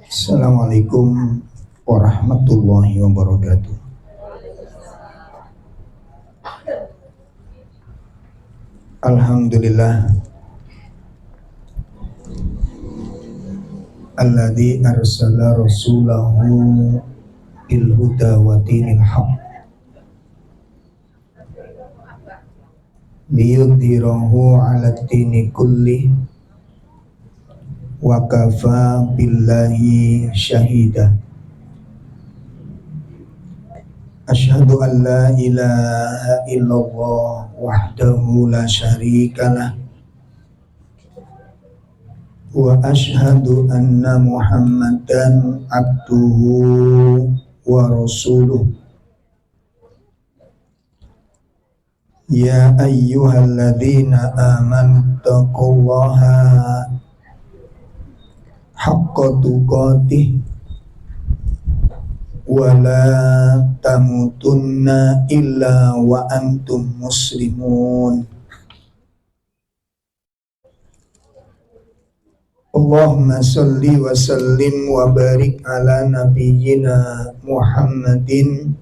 Assalamualaikum warahmatullahi wabarakatuh. Alhamdulillah alladzi arsala rasulahu bil huda wa dinil haq liyudhhirahu 'ala dini kulli wa kafa billahi syahida. Asyhadu an la ilaha illallah wahdahu la syarikalah wa asyhadu anna Muhammadan abduhu wa rasuluh. Ya ayyuhalladzina amanu taqullaha haqqa tuqatih wa la tamutunna illa wa antum muslimun. Allahumma salli wa sallim wa barik ala nabiyyina Muhammadin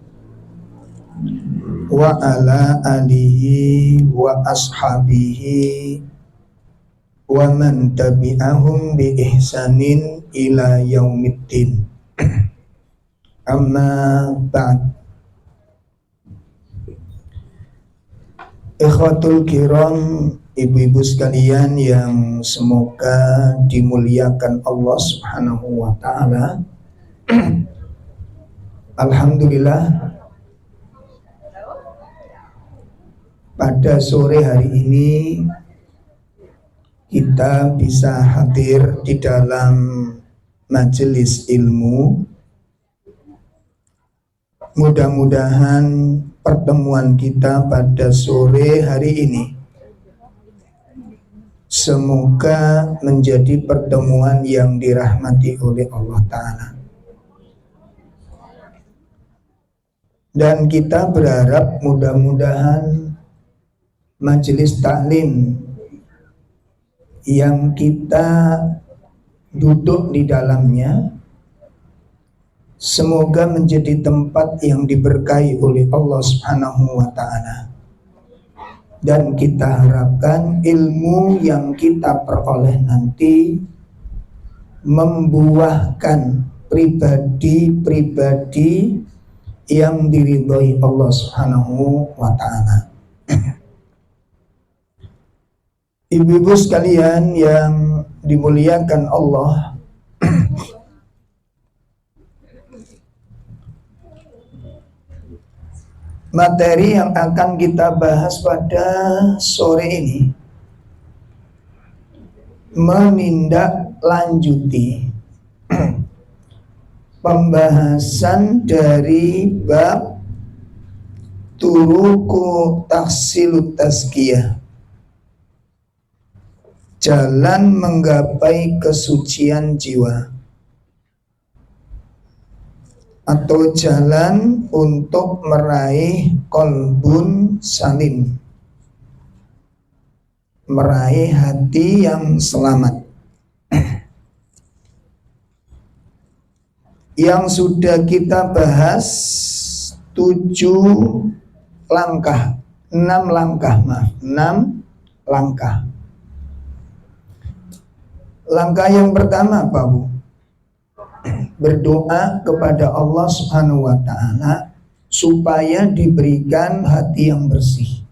wa ala alihi wa ashabihi wa man tabi'ahum bi ihsanin ila yaumiddin. Amma ba'd. Ikhwatul kiram, ibu-ibu sekalian yang semoga dimuliakan Allah Subhanahu wa taala. Alhamdulillah, pada sore hari ini kita bisa hadir di dalam majelis ilmu. Mudah-mudahan pertemuan kita pada sore hari ini semoga menjadi pertemuan yang dirahmati oleh Allah Ta'ala. Dan kita berharap mudah-mudahan majelis taklim yang kita duduk di dalamnya semoga menjadi tempat yang diberkahi oleh Allah Subhanahu wa taala. Dan kita harapkan ilmu yang kita peroleh nanti membuahkan pribadi-pribadi yang diridhoi Allah Subhanahu wa taala. Ibu-ibu sekalian yang dimuliakan Allah, materi yang akan kita bahas pada sore ini menindaklanjuti pembahasan dari bab turuku tahsilut tazkiyah, jalan menggapai kesucian jiwa, atau jalan untuk meraih qalbun salim, meraih hati yang selamat. Yang sudah kita bahas 6 langkah. Langkah yang pertama apa, Bu? Berdoa kepada Allah Subhanahu wa taala supaya diberikan hati yang bersih.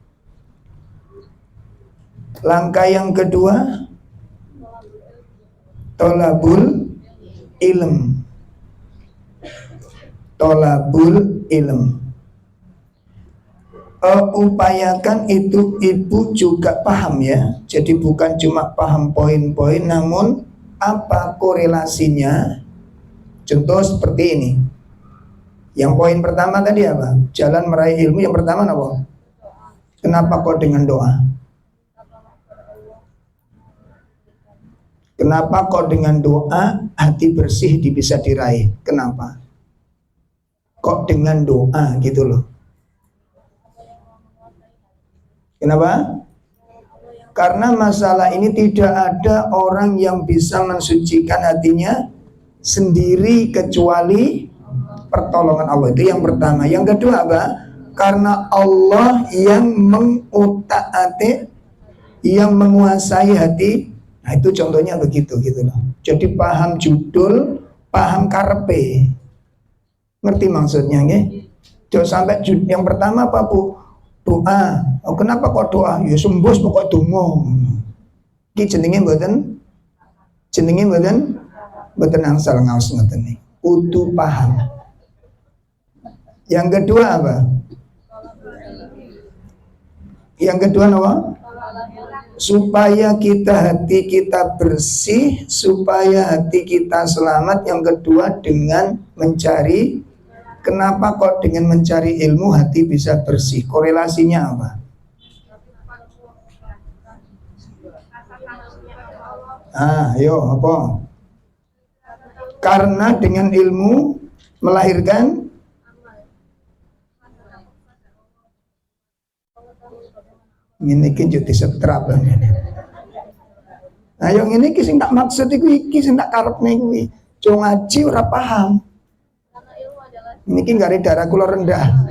Langkah yang kedua, tolabul ilm. Upayakan itu ibu juga paham ya. Jadi bukan cuma paham poin-poin, namun apa korelasinya. Contoh seperti ini. Yang poin pertama tadi apa? Jalan meraih ilmu. Yang pertama apa? Kenapa kok dengan doa? Kenapa kok dengan doa hati bersih bisa diraih? Kenapa? Kok dengan doa gitu loh. Kenapa? Karena masalah ini tidak ada orang yang bisa mensucikan hatinya sendiri kecuali pertolongan Allah. Itu yang pertama. Yang kedua apa? Karena Allah yang mengutak-atik, yang menguasai hati. Nah itu contohnya begitu gitu loh. Jadi paham judul, paham karepe. Ngerti maksudnya nggih? Jangan sampai yang pertama apa Bu? Doa. Oh, kenapa kok doa? Ya sembus pokok donga. Iki jenenge mboten mboten angsal ngaos ngoten niki. Kudu paham. Yang kedua apa? Yang kedua apa? Supaya hati kita bersih, supaya hati kita selamat. Yang kedua dengan mencari. Kenapa kok dengan mencari ilmu hati bisa bersih? Korelasinya apa? Ayo apa? Karena dengan ilmu melahirkan ini jadi setrap. Ayo ini sing tak maksud iki sing tak karepne kuwi. Jo ngaji ora paham. Ini nggak darah kula rendah.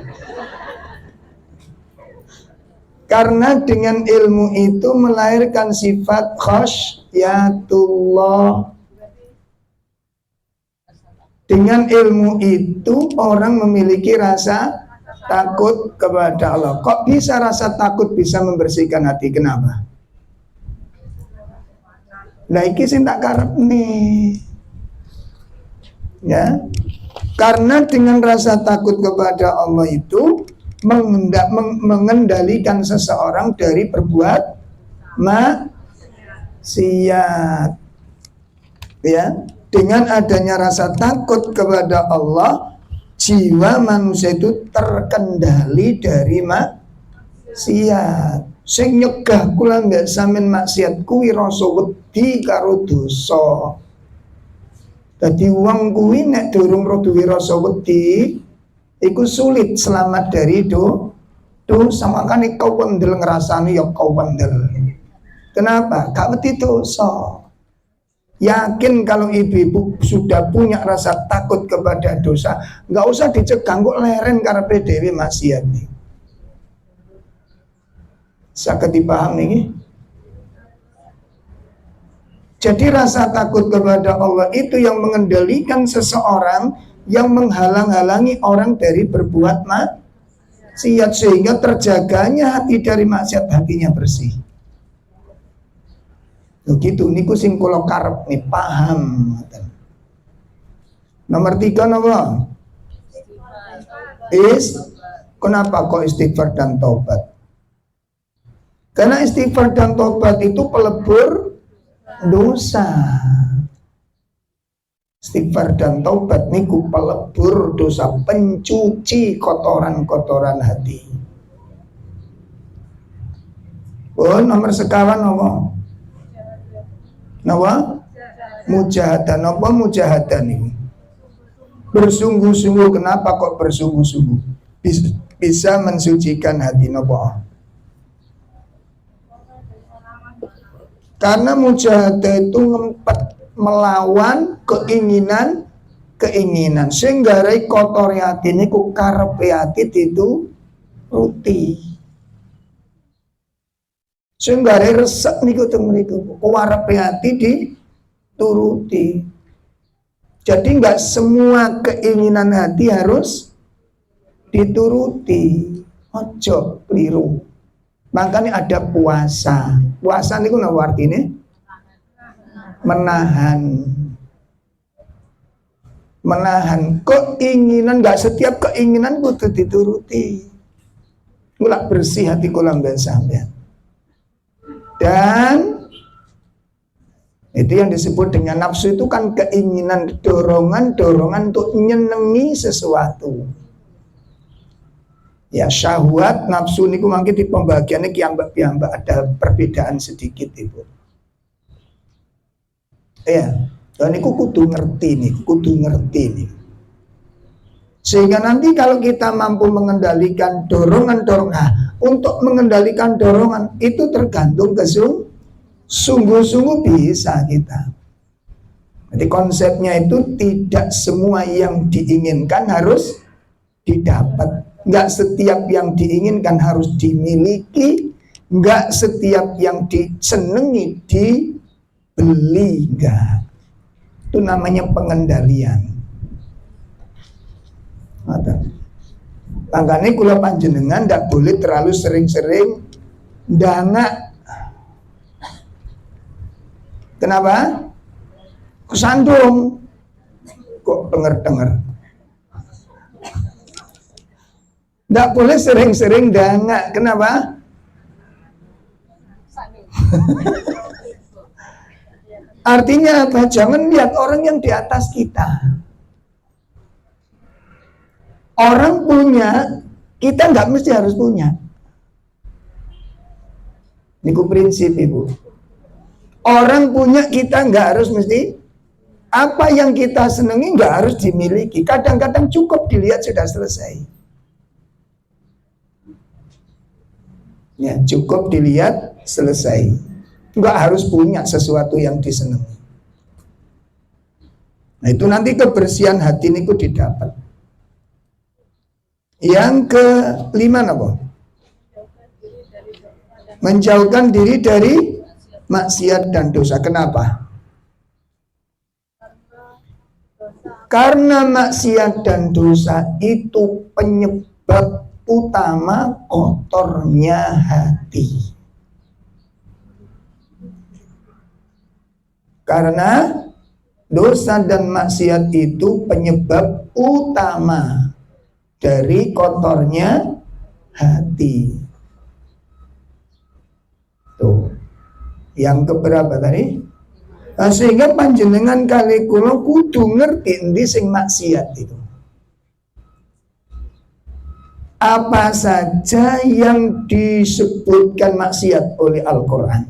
Karena dengan ilmu itu melahirkan sifat khasyatullah. Dengan ilmu itu orang memiliki rasa takut kepada Allah. Kok bisa rasa takut bisa membersihkan hati? Kenapa? Lah iki sing tak karepne. Ya. Karena dengan rasa takut kepada Allah itu mengendalikan seseorang dari berbuat maksiat. Ya, dengan adanya rasa takut kepada Allah, jiwa manusia itu terkendali dari maksiat. Sing nyegah kula mbek sampean maksiat kuwi rasa wedi karo dosa. Dadi wong kuwi nek durung duwe rasa wedi, iku sulit selamat dari dosa. Makane kau wendel ngrasani ya kau wendel. Kenapa? Gak wedi dosa. Yakin kalau ibu-ibu sudah punya rasa takut kepada dosa, nggak usah dicegah kok leren karepe dhewe maksiat nih. Saged dipahami nggih? Jadi rasa takut kepada Allah itu yang mengendalikan seseorang, yang menghalang-halangi orang dari berbuat maksiat, sehingga terjaganya hati dari maksiat, hatinya bersih. Begitu niku sing kula karep nih paham. Nomor 3 napa? Kenapa kok istighfar dan taubat? Karena istighfar dan taubat itu pelebur dosa. Istighfar dan taubat niku pelebur dosa, pencuci kotoran-kotoran hati. Nomor sekawan apa? Nawa mujahadah. Napa mujahadah niku? Bersungguh-sungguh. Kenapa kok bersungguh-sungguh? Bisa mensucikan hati napa? Karena mujahadah itu ngempet melawan keinginan sehingga rai kotor hati niku karepe hati itu ruti. Sehingga resek niku teng mriku, karepe hati dituruti. Jadi enggak semua keinginan hati harus dituruti. Ojo keliru. Makanya ada puasa. Puasa niku napa artine? Menahan keinginan. Enggak setiap keinginan kudu dituruti. Kula bersih hati kula mbek sampean. Dan itu yang disebut dengan nafsu, itu kan keinginan, dorongan untuk nyenengi sesuatu. Ya, syahwat, nafsu niku mangke di pembagiannya kiambak-kiambak, ada perbedaan sedikit Ibu. Ya, dan niku kudu ngerti nih. Sehingga nanti kalau kita mampu mengendalikan dorongan, untuk mengendalikan dorongan itu tergantung sungguh-sungguh bisa kita. Jadi konsepnya itu tidak semua yang diinginkan harus didapat. Nggak setiap yang diinginkan harus dimiliki. Nggak setiap yang disenangi dibeli. Nggak. Itu namanya pengendalian. Makanya kula panjenengan nggak boleh terlalu sering-sering dana. Kenapa? Kesandung. Kok denger-denger. Nggak boleh sering-sering dana. Kenapa? Artinya apa? Jangan lihat orang yang di atas kita. Orang punya, kita nggak mesti harus punya. Niku prinsip ibu. Orang punya, kita nggak harus mesti. Apa yang kita senangi nggak harus dimiliki. Kadang-kadang cukup dilihat sudah selesai. Ya, cukup dilihat selesai. Nggak harus punya sesuatu yang disenangi. Nah itu nanti kebersihan hati niku didapat. Yang kelima apa? Menjauhkan diri dari maksiat dan dosa. Kenapa? Karena maksiat dan dosa itu penyebab utama kotornya hati. Karena dosa dan maksiat itu penyebab utama dari kotornya hati. Tuh. Yang keberapa tadi? Nah, sehingga panjenengan kali kula kudu ngerti endi sing maksiat itu. Apa saja yang disebutkan maksiat oleh Al-Quran?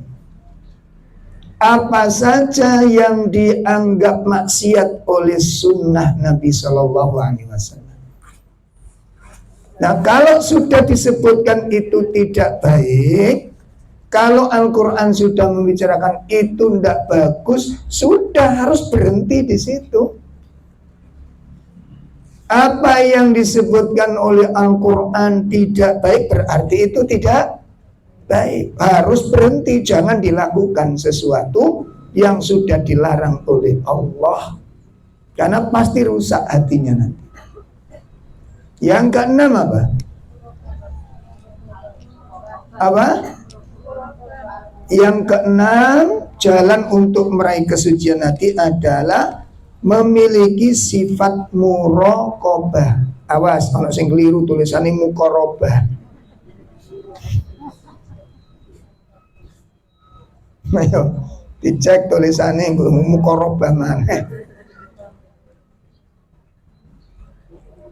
Apa saja yang dianggap maksiat oleh sunnah Nabi Shallallahu Alaihi Wasallam? Nah, kalau sudah disebutkan itu tidak baik, kalau Al-Quran sudah membicarakan itu tidak bagus, sudah harus berhenti di situ. Apa yang disebutkan oleh Al-Quran tidak baik, berarti itu tidak baik. Harus berhenti, jangan dilakukan sesuatu yang sudah dilarang oleh Allah. Karena pasti rusak hatinya nanti. Yang keenam apa? Apa? Yang keenam, jalan untuk meraih kesucian hati adalah memiliki sifat muraqabah. Awas, kalau sing keliru tulisannya muqarabah. Ayo, dicek tulisannya muqarabah mana.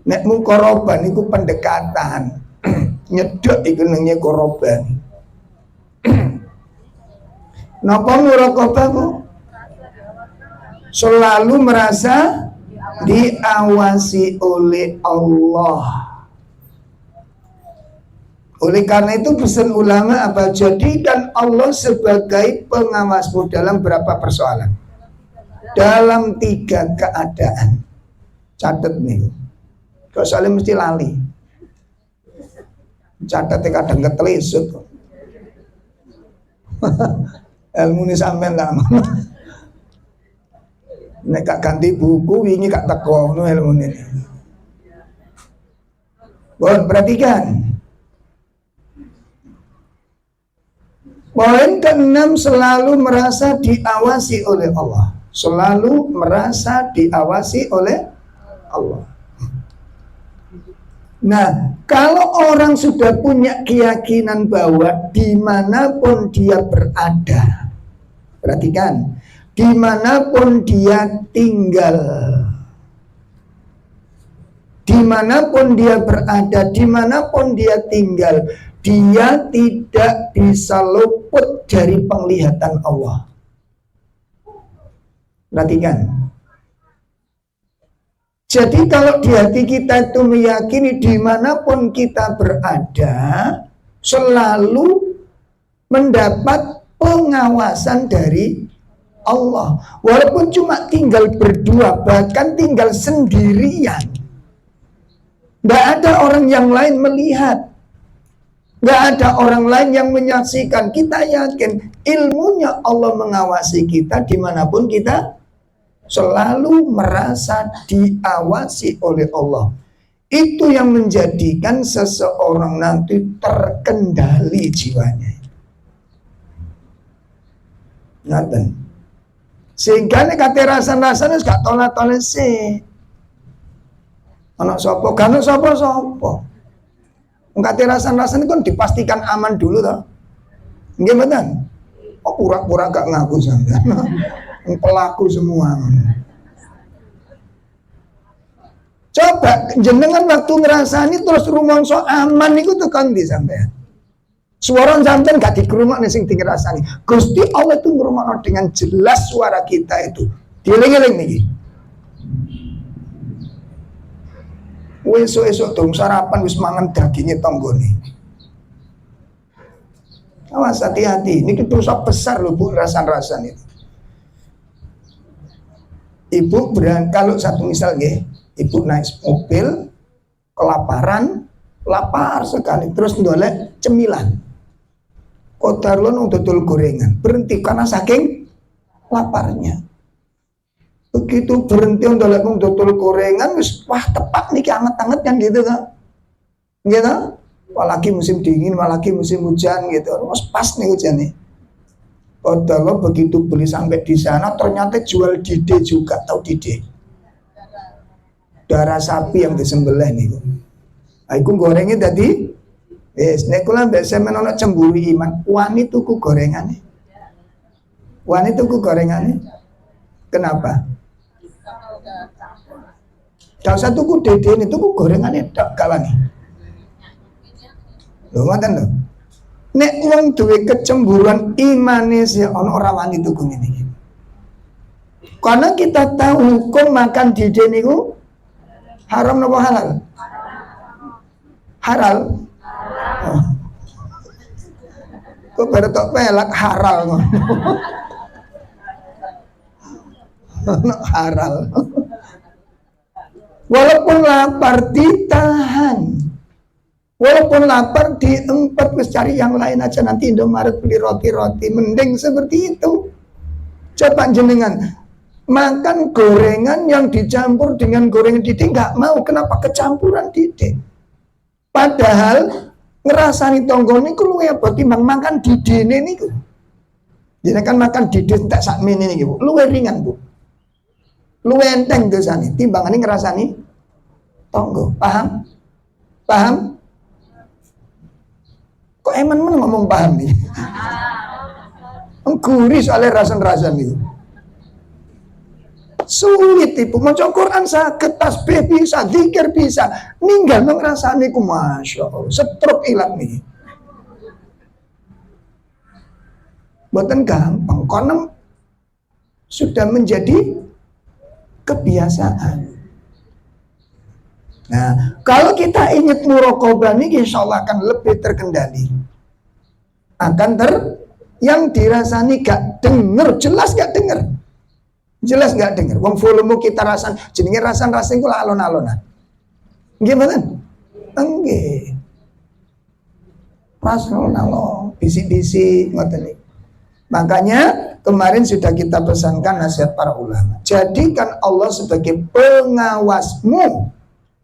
Nek muqarabah niku pendekatan. Nyedok iku nang muqarabah. Napa muraqabah Bu? Selalu merasa diawasi oleh Allah. Oleh karena itu pesan ulama apa? Jadikan Allah sebagai pengawasmu dalam berapa persoalan? Dalam 3 keadaan. Catat nih. Kok soalnya mesti lali. Catatnya kadang ketelisut. Ilmu ini sampean lama. Nek gak ganti buku wingi gak teko no ilmu ini. Bon, perhatikan. Poin ke-6, selalu merasa diawasi oleh Allah. Selalu merasa diawasi oleh Allah. Nah, kalau orang sudah punya keyakinan bahwa dimanapun dia berada, perhatikan, dimanapun dia tinggal, dimanapun dia berada, dimanapun dia tinggal, dia tidak bisa luput dari penglihatan Allah. Perhatikan. Jadi kalau di hati kita itu meyakini dimanapun kita berada, selalu mendapat pengawasan dari Allah. Walaupun cuma tinggal berdua, bahkan tinggal sendirian. Nggak ada orang yang lain melihat. Nggak ada orang lain yang menyaksikan. Kita yakin ilmunya Allah mengawasi kita dimanapun kita selalu merasa diawasi oleh Allah. Itu yang menjadikan seseorang nanti terkendali jiwanya. Ngaten. Sehingga nek kate rasan-rasane gak tolak-tolak sih. Ana sapa, gak sapa-sapa. Wong kate rasan-rasane kon dipastikan aman dulu toh. Nggih mboten? Oh pura-pura gak ngaku sampean. Pelaku semua. Coba jenengan waktu ngerasani terus rumangsa aman niku tekan ndi sampean? Suara sampean gak dikrungokke sing dirasani. Gusti Allah itu ngrungokno dengan jelas suara kita itu. Dieling-eling niki. Esuk-esuk dong sarapan wis mangan dagingnya tonggone. Awas hati-hati, ini dosa besar loh Bu, rasan-rasan itu. Ibu kalau satu misal nggih, ibu naik mobil, kelaparan, lapar sekali, terus ndolek cemilan. Kodarlon dodol gorengan, berhenti karena saking laparnya. Begitu berhenti ndolek dodol gorengan, wis wah tepat niki anget-anget kan gitu kan. Gitu. Apalagi musim dingin, apalagi musim hujan gitu. Mas pas nih hujan nih. Kodarlon begitu beli sampai di sana ternyata jual dide juga, tahu dide? Darah sapi yang disembelih nih. Aku gorengnya tadi, nek kula mbek sampean ana cemburu iman, wani tuku gorengane. Wani tuku gorengane. Kenapa? Gak usah tuku dede tuku gorengane tok kalane. Lho ngoten lho. Nek wong duwe kecemburuan imane sih ana ora wani tuku ngene iki. Karena kita tahu hukum makan dede niku haram napa halal? Halal. Oh. Kok baru tok pelak halal ngono. Halal. Walaupun lapar ditahan. Walaupun lapar diempet wis cari yang lain aja, nanti Indomaret beli roti-roti, mending seperti itu. Coba jenengan makan gorengan yang dicampur dengan gorengan didih nggak mau, kenapa kecampuran didih? Padahal ngerasani tonggo niku luwih apa timbang makan didine niku. Jadi kan makan didih tak sakmene niki Bu, luwih ringan Bu. Luwih enteng dosane timbangane ngerasani tonggo. Paham? Paham? Kok emen-men ngomong paham nih? Gurih soalnya rasan-rasan itu. Sulit itu, maca Quran saged, tasbih bisa, zikir bisa, ninggal ngrasani ku Masya Allah, stroke ilang nih. Boten gampang, karena sudah menjadi kebiasaan. Nah, kalau kita ingat muraqabah ini insya Allah akan lebih terkendali. Yang dirasani gak denger, jelas gak denger. Jelas gak denger. Wong volume kita rasan, jenenge rasan-rasan kula alon-alonan. Nggih mboten? Nggih. Rasan alon, bisik-bisik ngoten iki. Makanya kemarin sudah kita pesankan nasihat para ulama. Jadikan Allah sebagai pengawasmu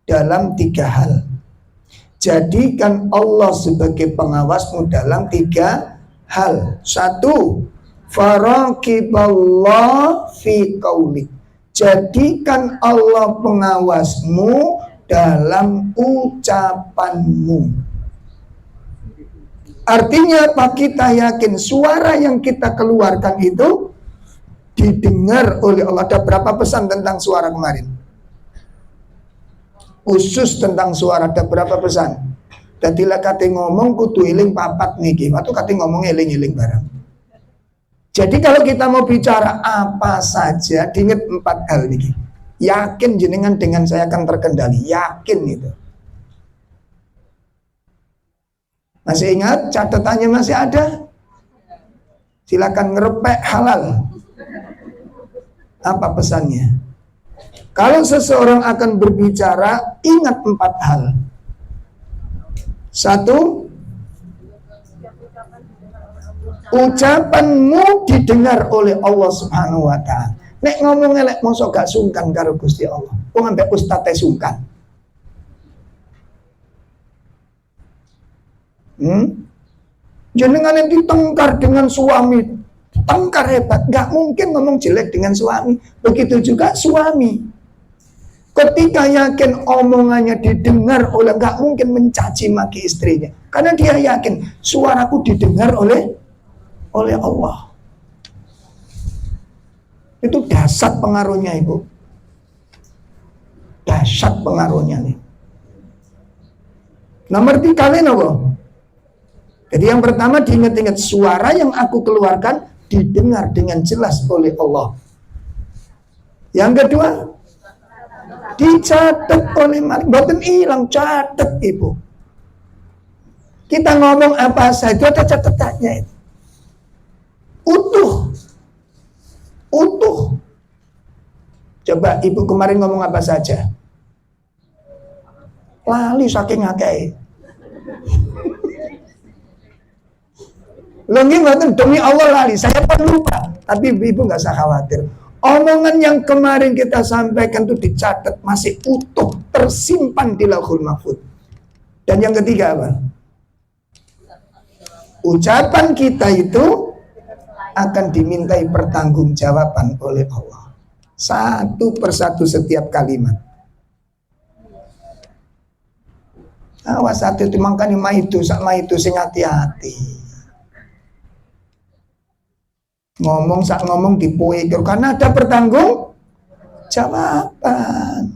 dalam 3 hal. Jadikan Allah sebagai pengawasmu dalam 3 hal. 1, faraqiballah fi qaulik. Jadikan Allah pengawasmu dalam ucapanmu. Artinya apa? Kita yakin suara yang kita keluarkan itu didengar oleh Allah. Ada berapa pesan tentang suara kemarin? Khusus tentang suara ada berapa pesan? Dadilah kate ngomong kudu eling papat niki. Waktu kate ngomong eling-eling barang. Jadi kalau kita mau bicara apa saja, diingat 4 hal niki. Yakin jenengan dengan saya akan terkendali. Yakin itu. Masih ingat? Catatannya masih ada? Silakan ngerepek halal. Apa pesannya? Kalau seseorang akan berbicara, ingat 4 hal. 1, ucapanmu didengar oleh Allah Subhanahu wa ta'ala. Nek ngomong elek mosok gak sungkan karo Gusti Allah. Wong ambek ustate sungkan. Jenengan yang ditengkar dengan suami, tengkar hebat, gak mungkin ngomong jelek dengan suami. Begitu juga suami. Ketika yakin omongannya didengar oleh, gak mungkin mencaci maki istrinya. Karena dia yakin suaraku didengar oleh Allah. Itu dahsyat pengaruhnya, Ibu. Dahsyat pengaruhnya nih. Nomor 3 kalian apa? Jadi yang pertama diingat-ingat, suara yang aku keluarkan didengar dengan jelas oleh Allah. Yang kedua, dicatat oleh malaikat. Boten hilang, catat, Ibu. Kita ngomong apa saja itu ada catatannya itu. Utuh. Coba Ibu kemarin ngomong apa saja? Lali saking akeh. Loh nggih, demi Allah lali, saya pun lupa. Tapi Ibu nggak usah khawatir. Omongan yang kemarin kita sampaikan itu dicatat, masih utuh, tersimpan di Lauhul Mahfuz. Dan yang ketiga apa? Ucapan kita itu akan dimintai pertanggungjawaban oleh Allah. Satu persatu setiap kalimat. Awas hati itu makanya sama itu sing hati-hati. Ngomong dipoeker karena ada pertanggung jawaban.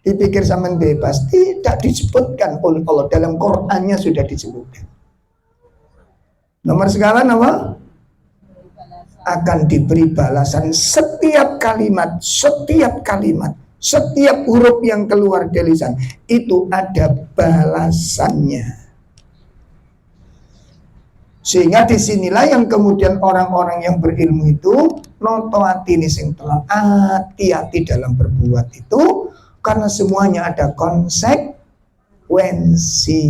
Dipikir sampean bebas, tidak disebutkan oleh Allah, dalam Qur'annya sudah disebutkan. Nomor sekarang apa? Akan diberi balasan setiap kalimat, setiap huruf yang keluar dari lisan itu ada balasannya. Sehingga disinilah yang kemudian orang-orang yang berilmu itu noto atini sing telan, hati-hati dalam berbuat itu, karena semuanya ada konsekuensi.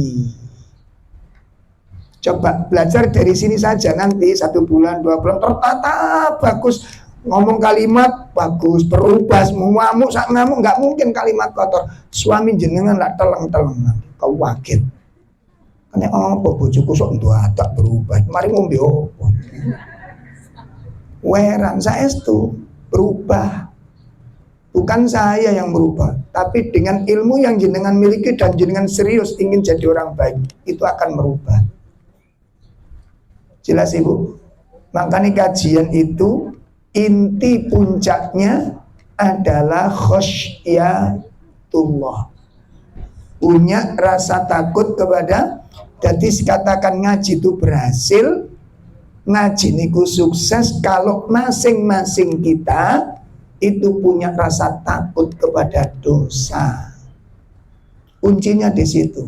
Coba belajar dari sini saja, nanti 1 bulan 2 bulan tertata bagus, ngomong kalimat bagus, berubah, ngamuk sak ngamuk, nggak mungkin kalimat kotor. Suami jenengan lah teleng-teleng nanti kau wakil. Karena apa bojoku sok tak berubah. Mari ngombe opo. Weran saestu berubah. Bukan saya yang berubah, tapi dengan ilmu yang jenengan miliki dan jenengan serius ingin jadi orang baik, itu akan merubah. Jelas Ibu? Makanya kajian itu inti puncaknya adalah khosyatullah. Punya rasa takut kepada. Jadi dikatakan ngaji itu berhasil, ngaji niku sukses kalau masing-masing kita itu punya rasa takut kepada dosa. Kuncinya di situ.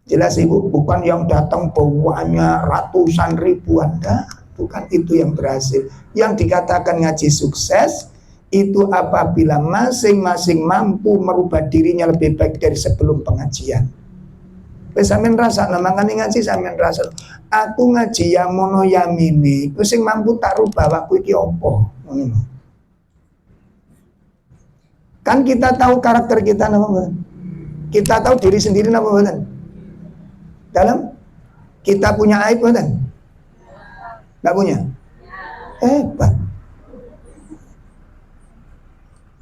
Jelas Ibu, bukan yang datang bawahnya ratusan ribuan, enggak, bukan itu yang berhasil. Yang dikatakan ngaji sukses itu apabila masing-masing mampu merubah dirinya lebih baik dari sebelum pengajian. Sampeyan rasa, makanya ngaji sampeyan rasa. Aku ngaji yang mono yamini, ku sing mampu tak rubah waku iki opo. Kan kita tahu karakter kita napa? Kita tahu diri sendiri napa mboten? Dalam kita punya aib mboten? Enggak punya? Hebat.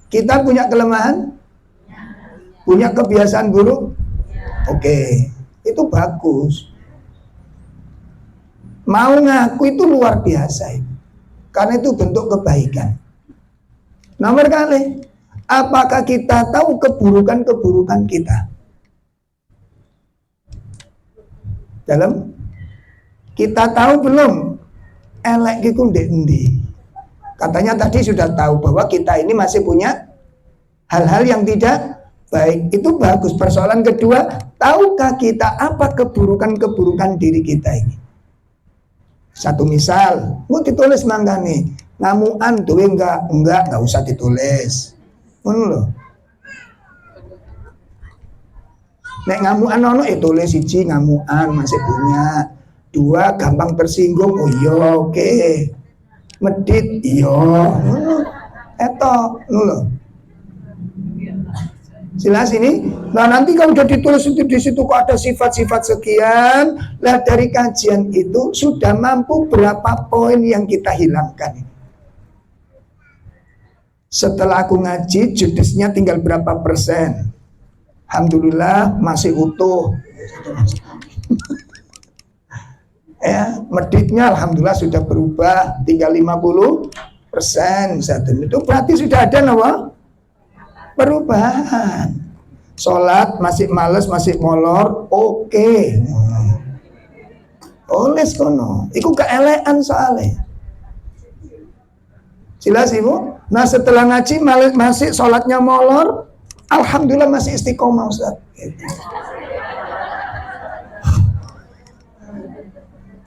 Kita punya kelemahan? Punya kebiasaan buruk? Oke. Itu bagus. Mau ngaku itu luar biasa itu. Karena itu bentuk kebaikan. Nomor kali, apakah kita tahu keburukan-keburukan kita? Dalam kita tahu belum? Elek iku ndek endi? Katanya tadi sudah tahu bahwa kita ini masih punya hal-hal yang tidak baik. Itu bagus. Persoalan kedua, tahukah kita apa keburukan-keburukan diri kita ini? Satu misal, mau ditulis mangga nih, Ngamuan duwe enggak usah ditulis. Ngono lho. Nek ngamuan ono tulis siji ngamuan masih punya. Dua gampang tersinggung. Oh iya oke. Medit iya. Etok ngono lho. Jelas ini. Nah nanti kalau udah ditulis itu di situ kok ada sifat-sifat sekian, lah dari kajian itu sudah mampu berapa poin yang kita hilangkan. Setelah aku ngaji, judesnya tinggal berapa persen. Alhamdulillah masih utuh. Ya, meditnya alhamdulillah sudah berubah, tinggal 50%. Itu berarti sudah ada perubahan. Sholat masih males, masih molor, oke. Oles kono, iku keelekan soalnya. Jelas ibu. Nah setelah ngaji masih sholatnya molor, alhamdulillah masih istiqomah Ustaz.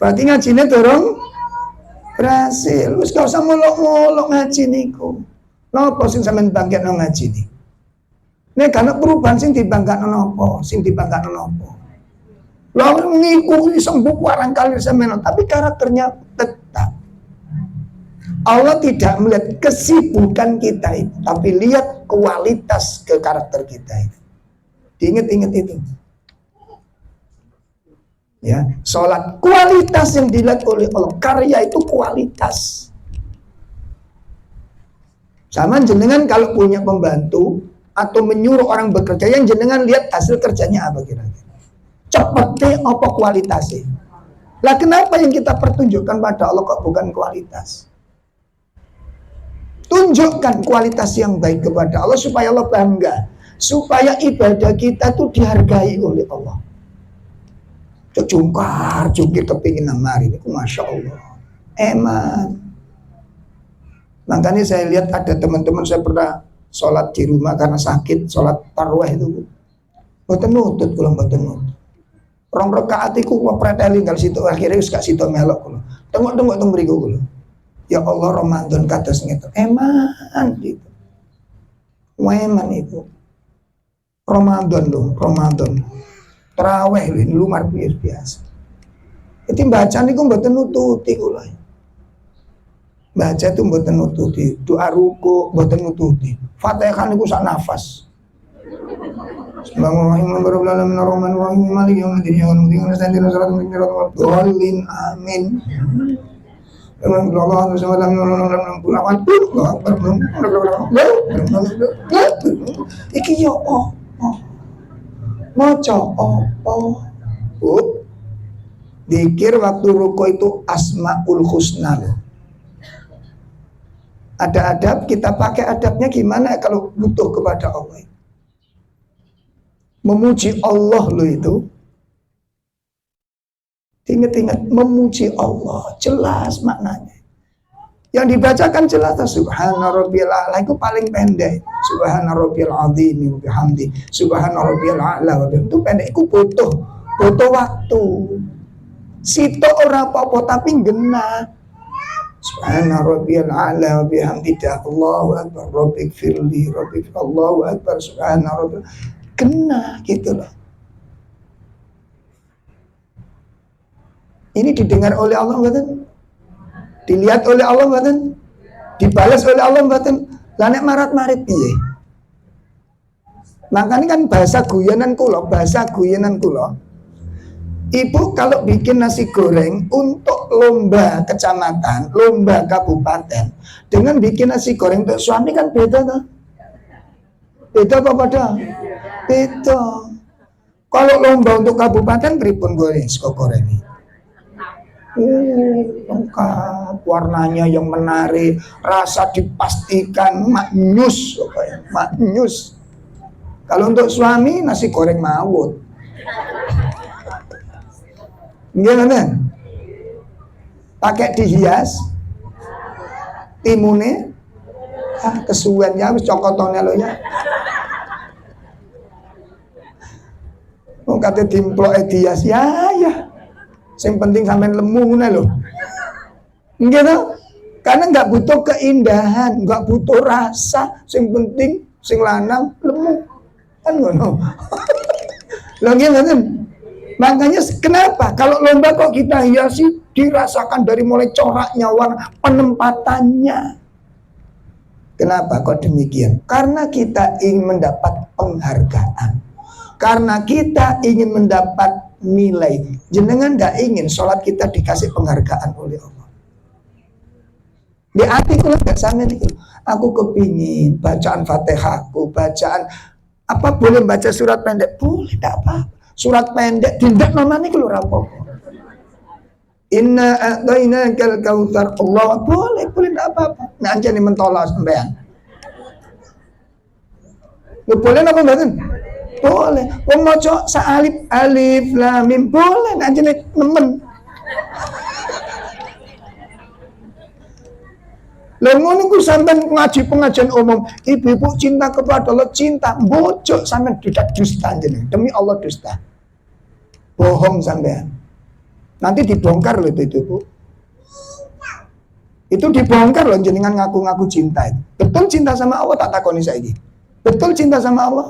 Berarti ngajinya dorong berhasil. Terus gak usah molok-molok ngaji niku. Napa sing sampean bangkitno ngaji nih? Nek karena perubahan sing dibangkitno napa? Sing dibangkitno napa? Lah niku sembuh warang kali sampean, tapi karakternya tetap. Allah tidak melihat kesibukan kita itu, tapi lihat kualitas ke karakter kita itu. Diingat-ingat itu. Ya, sholat kualitas yang dilihat oleh Allah, karya itu kualitas. Sama jenengan kalau punya pembantu atau menyuruh orang bekerja, yang jenengan lihat hasil kerjanya apa kira-kira? Cepetnya apa kualitasnya? Lah kenapa yang kita pertunjukkan pada Allah kok bukan kualitas? Tunjukkan kualitas yang baik kepada Allah supaya Allah bangga, supaya ibadah kita tuh dihargai oleh Allah. Cungkar cungkir kepingin namari ini, masya Allah. Eman. Makanya saya lihat ada teman-teman saya pernah sholat di rumah karena sakit, sholat tarawih itu. Boten nutut kula boten nutut. Rong rakaat iku kula preteli ngal situ akhirnya wis gak situ melok kula. Tengok-tengok teng mriku kula. Ya Allah Ramadan kados ngeten. Eman gitu. Eman itu. Ramadan loh, Ramadan. Tarawih lho luar biasa. Jadi bacaan niku mboten nututi kula. Baca itu mboten nututi, doa ruku mboten nututi. Fatihah niku sak nafas. Bismillahirrahmanirrahim. Maliki yaumiddin. Amin. Iki yo maca apa? Dikir waktu ruku itu asmaul husna loh. Ada adab, kita pakai adabnya gimana kalau butuh kepada Allah. Memuji Allah loh itu. Ingat-ingat memuji Allah, jelas maknanya. Yang dibacakan jelas, subhana rabbiyal a'la, itu paling pendek. Subhana rabbiyal azim wa bihamdi. Subhana rabbiyal a'la wa bihamdi. Itu pendek, itu butuh waktu. Sito ora apa-apa tapi genah. Subhana rabbiyal a'la wa bihamdi. Allahu akbar, rabbik firli, rabbik Allahu akbar, subhana rabbiyal genah gitu loh. Ini didengar oleh Allah mboten? Dilihat oleh Allah mboten? Dibalas oleh Allah mboten? Lah nek marat-marit piye? Makanya kan bahasa guyonan kula. Ibu kalau bikin nasi goreng untuk lomba kecamatan, lomba kabupaten, dengan bikin nasi goreng untuk suami kan beda kan? Beda apa beda? Beda. Kalau lomba untuk kabupaten pripun goreng? Lengkap, warnanya yang menarik, rasa dipastikan maknyus. Kalau untuk suami nasi goreng mawut. Gimana? Pakai dihias, timune, kesuwen ya, cokotonnya lo ya. Mau kata timplok dihias, ya. Yang penting sampai lemu ngono lho. Nggih to? Karena nggak butuh keindahan, nggak butuh rasa, sing penting sing lanang lemu. Kan ngono. Lho nggih. Makanya kenapa kalau lomba kok kita hiasi dirasakan dari mulai coraknya, warna, penempatannya. Kenapa kok demikian? Karena kita ingin mendapat penghargaan. Karena kita ingin mendapat nilai. Jenengan nggak ingin sholat kita dikasih penghargaan oleh Allah. Di hati kalau nggak sama nih, aku kepingin bacaan Fatihahku, bacaan apa boleh baca surat pendek? Boleh, tidak apa. Surat pendek tindak namanya kalau rapopo. Inna a'tainakal kautsar. Allah boleh tidak apa-apa. Nah anjani mentolak sampean. Boleh apa mboten? Boleh. Wong maca sa'alif alif lam mim boleh anjani nemen. Lah ngono ku sampean ngaji pengajian umum, ibu-ibu cinta kepada Allah, cinta bocok sampean tidak dusta jeneng. Demi Allah dusta. Bohong sampean. Nanti dibongkar loh itu Bu. Itu dibongkar loh jenengan ngaku-ngaku cinta. Betul cinta sama Allah tak takoni saiki. Betul cinta sama Allah?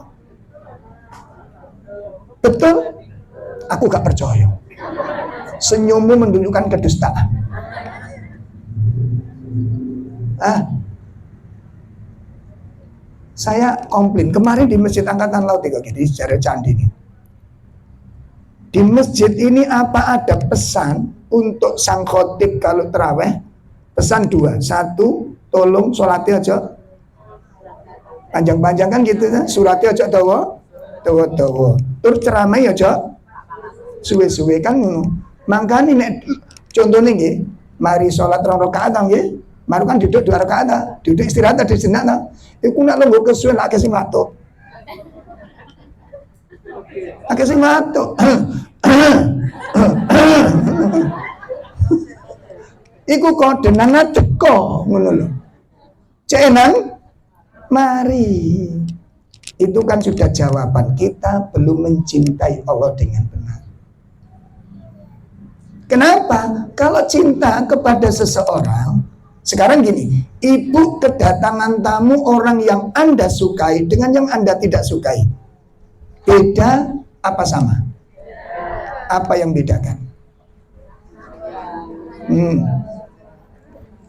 Betul? Aku gak percaya. Senyummu menunjukkan kedustaan. Saya komplain kemarin di Masjid Angkatan Laut di Jare Candi ini. Di masjid ini apa ada pesan untuk sang khotib kalau terawih? Pesan dua. Satu, tolong sholatnya aja panjang-panjang kan gitu kan? Suratnya aja dawa. Terus ceramah aja suwe-suwe kan ngono. Mangkane nek contone nggih, mari sholat 2 rakaat nggih. Mari kan duduk 2 rakaat, duduk istirahat di senak ta. Iku nek lungguh kesuwen lak sing matuk. Akeh sing matuk. Iku kode nang teko ngono lho. Cek nang mari. Itu kan sudah jawaban kita belum mencintai Allah dengan benar. Kenapa? Kalau cinta kepada seseorang, sekarang gini, ibu kedatangan tamu orang yang Anda sukai dengan yang Anda tidak sukai. Beda apa sama? Apa yang bedakan?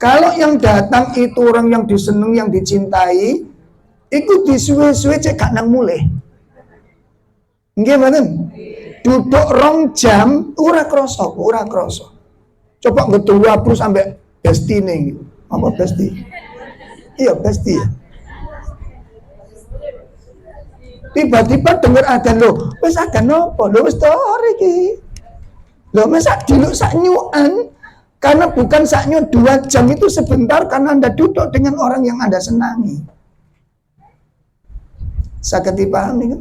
Kalau yang datang itu orang yang diseneng, yang dicintai, ikut disuwe-suwe cek gak nang mulai. Nggih mboten? Duduk 2 jam ora krasa. Coba ngeduwa terus sampai bestine gitu. Apa besti? Iya besti. Tiba-tiba dengar adzan lho, wis adzan opo? Lho wis tore iki. Lho masa diluk sak nyuan? Karena bukan saknya 2 jam itu sebentar karena Anda duduk dengan orang yang Anda senangi. Saged dipahami kan?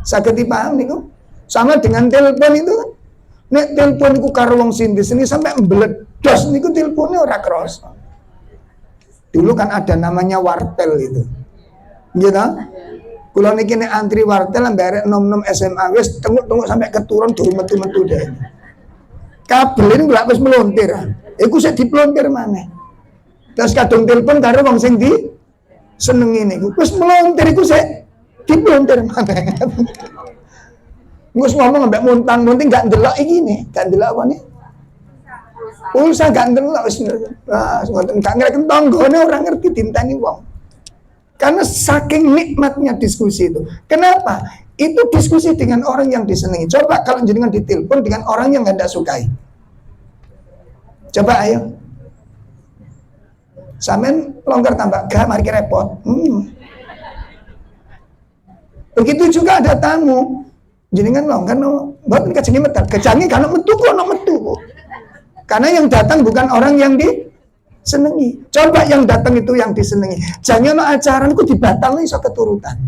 Saged dipahami kan? Sama dengan telepon itu kan. Nek telepon iku karo wong sing diseni sampai mbledos niku teleponnya ora krasa. Dulu kan ada namanya wartel itu. Gitu. Kula niki nek antri wartel ambarek nom-nom SMA wis tenguk-tenguk sampai keturun durung metu-metu deh. Kabel ini gak wis melontir. Iku sik diplontir maneh. Terus kadung telepon karo wong sing di senengi niku. Wis melontir iku sik diplontir maneh. Wis ngomong ambek muntang-munting gak ndelok iki nih, gak ndelok apa nih? Pulsa gak ndelok wis. Ngoten gak ngerti tanggane ora ngerti dinteni wong. Karena saking nikmatnya diskusi itu. Kenapa? Itu diskusi dengan orang yang disenangi. Coba kalau jenengan ditelepon dengan orang yang Anda sukai. Coba ayo. Sampeyan longgar tambah gak mari repot. Begitu juga ada tamu. Jenengan longgar no, mboten kajenge medal. Kejange kan metu kok ono metu. Karena yang datang bukan orang yang disenangi. Coba yang datang itu yang disenangi. Jangan acara niku dibatalno iso keturutan.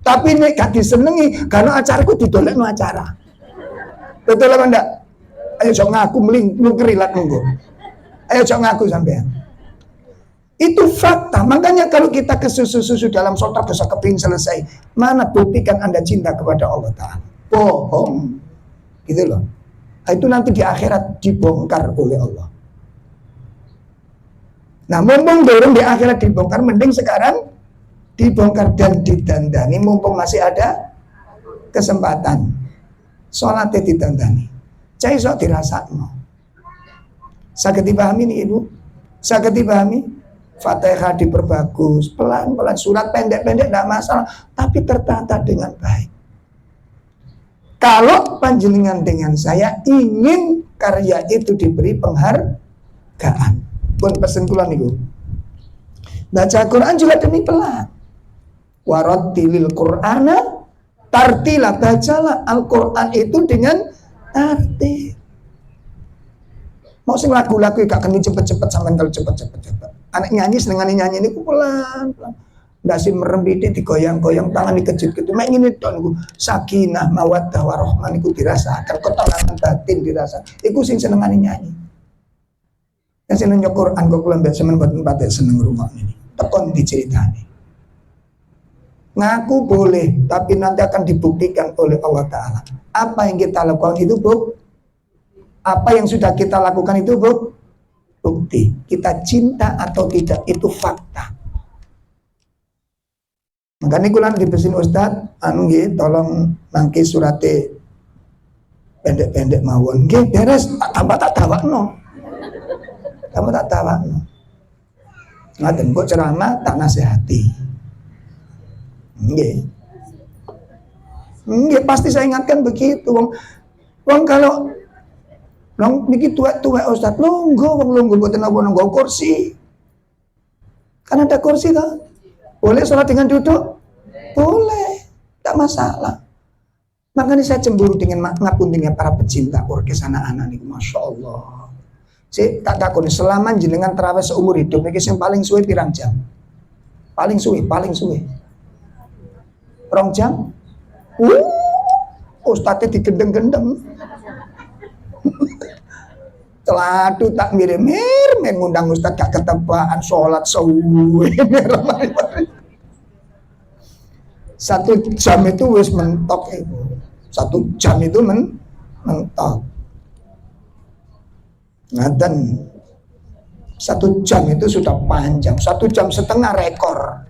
Tapi nek gak disenengi, karena acaraku didolekno acara. Betul apa ndak? Ayo sok ngaku mlingkerilat monggo. Ayo sok ngaku sampean. Itu fakta. Makanya kalau kita kesusu-susu dalam sholat dosa kepingin selesai, mana buktikan Anda cinta kepada Allah Ta'ala? Bohong. Gitu loh. Itu nanti di akhirat dibongkar oleh Allah. Nah, mumpung dorong di akhirat dibongkar, mending sekarang dibongkar dan didandani mumpung masih ada kesempatan. Sholatnya didandani. Cai sok dirasakno. Saged dipahami nih Ibu? Saged dipahami? Fatihah diperbagus, pelan-pelan, surat pendek-pendek tidak masalah, tapi tertata dengan baik. Kalau panjenengan dengan saya ingin karya itu diberi penghargaan, pun pesen kula niku. Baca Quran juga demi pelan. Warattilil Qur'ana tartila, bacalah Al-Quran itu dengan tartil. Mau sing lagu-lagu gak keni cepet-cepet sampean kalau cepet-cepet. Anak nyanyi senengane nyanyi niku pelan-pelan. Ndak sih merem didik digoyang-goyang tangan dikejut-kejut. Mek ngene tok niku sakinah mawaddah warahmah niku dirasakan, ketenangan batin dirasa. Iku sing senengane nyanyi. Yang seneng Quran kok kula mbek sampean mboten pate seneng ngrungokne ini. Tekon diceritani. Ngaku boleh, tapi nanti akan dibuktikan oleh Allah Ta'ala. Apa yang kita lakukan itu apa yang sudah kita lakukan itu bukti. Kita cinta atau tidak itu fakta. Makanya kulan dibesin Ustad, tolong mangke surate pendek-pendek mawon. Nggih beres, tambah tak tawakno. Ngaten kok ceramah tak nasihati. Nggih pasti saya ingatkan begitu. Wong kalau niki tua-tua Ustaz, longgo mboten napa kursi. Kan ada kursi toh. Boleh sholat dengan duduk? Boleh, tak masalah. Makanya saya cemburu dengan ngapuntennya para pecinta orkes anak-anak nih, masya Allah. Saya tak takut selama jenengan terawih seumur hidup, ini yang paling suwe pirang jam? Paling suwe. 2 jam? Ustadznya digendeng-gendeng. Celadu tak mir-mir mengundang Ustadz gak ketebaan sholat suwe. 1 jam itu wis mentok itu. 1 jam itu mentok. Ngaten. 1 jam itu sudah panjang. 1,5 jam rekor.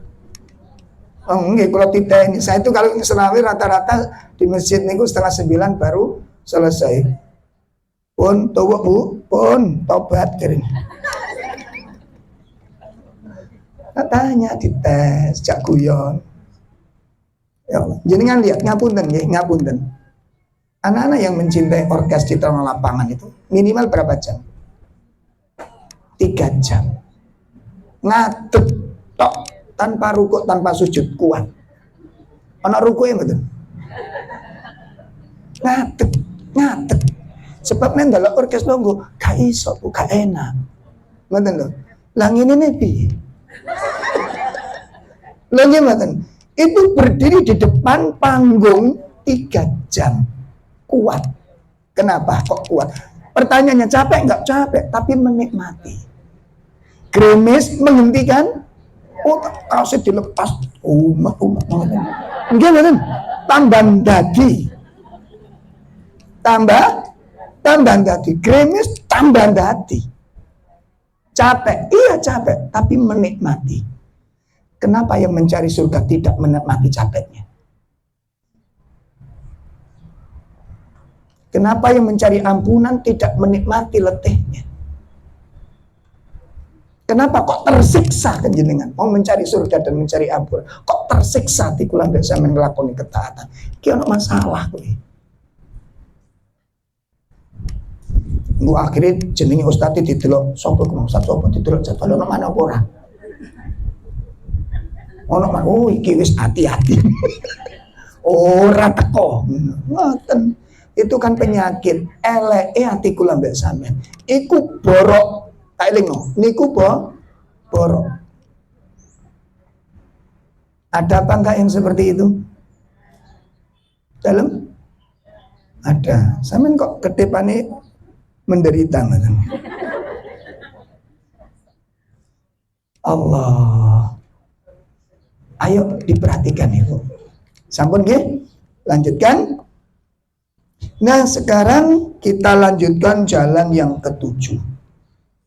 Nggih, kalau tidak ini saya itu kalau selawih rata-rata di masjid niku 8:30 baru selesai. Pun tobat Bu, pun tobat kirim. Tanya dites, jak guyon. Ya Allah, jenengan lihat ngapunten nggih, ngapunten. Anak-anak yang mencintai orkes di tengah lapangan itu minimal berapa jam? 3 jam. Ngadeg tok tanpa rukuk, tanpa sujud kuat. Ana rukuke mboten? Ngadeg. Sebab nek ndelok orkes longgo, gak iso, gak enak. Ngoten lho. Lah ngene piye? Lha nggih mboten. Itu berdiri di depan panggung 3 jam. Kuat. Kenapa kok kuat? Pertanyaannya capek enggak? Capek, tapi menikmati. Gerimis menghentikan? Oh, kaosnya dilepas. Umat. Nggih mboten. Tambah dadi, gerimis tambah dadi. Capek, iya capek, tapi menikmati. Kenapa yang mencari surga tidak menikmati capeknya? Kenapa yang mencari ampunan tidak menikmati letihnya? Kenapa kok tersiksa kan jenengan? Mau mencari surga dan mencari ampunan, kok tersiksa tikulan bisa mengelakoni ketaatan? Ki ono masalah kuwi. Nggo akhirnya jenenge ustaz didelok sapa kok ustaz sapa didelok jadwal ono mana apa ora. Ono man oh iki wis hati-hati. Ora teko. Ngoten. Itu kan penyakit eleke ati kula mbek sampean. Iku borok. Tak eling niku borok. Ada apa enggak yang seperti itu? Dalam? Ada. Sampean kok kedepane menderita macam. Allah. Ayo diperhatikan Ibu. Sampun nggih? Lanjutkan. Nah, sekarang kita lanjutkan jalan yang ke-7.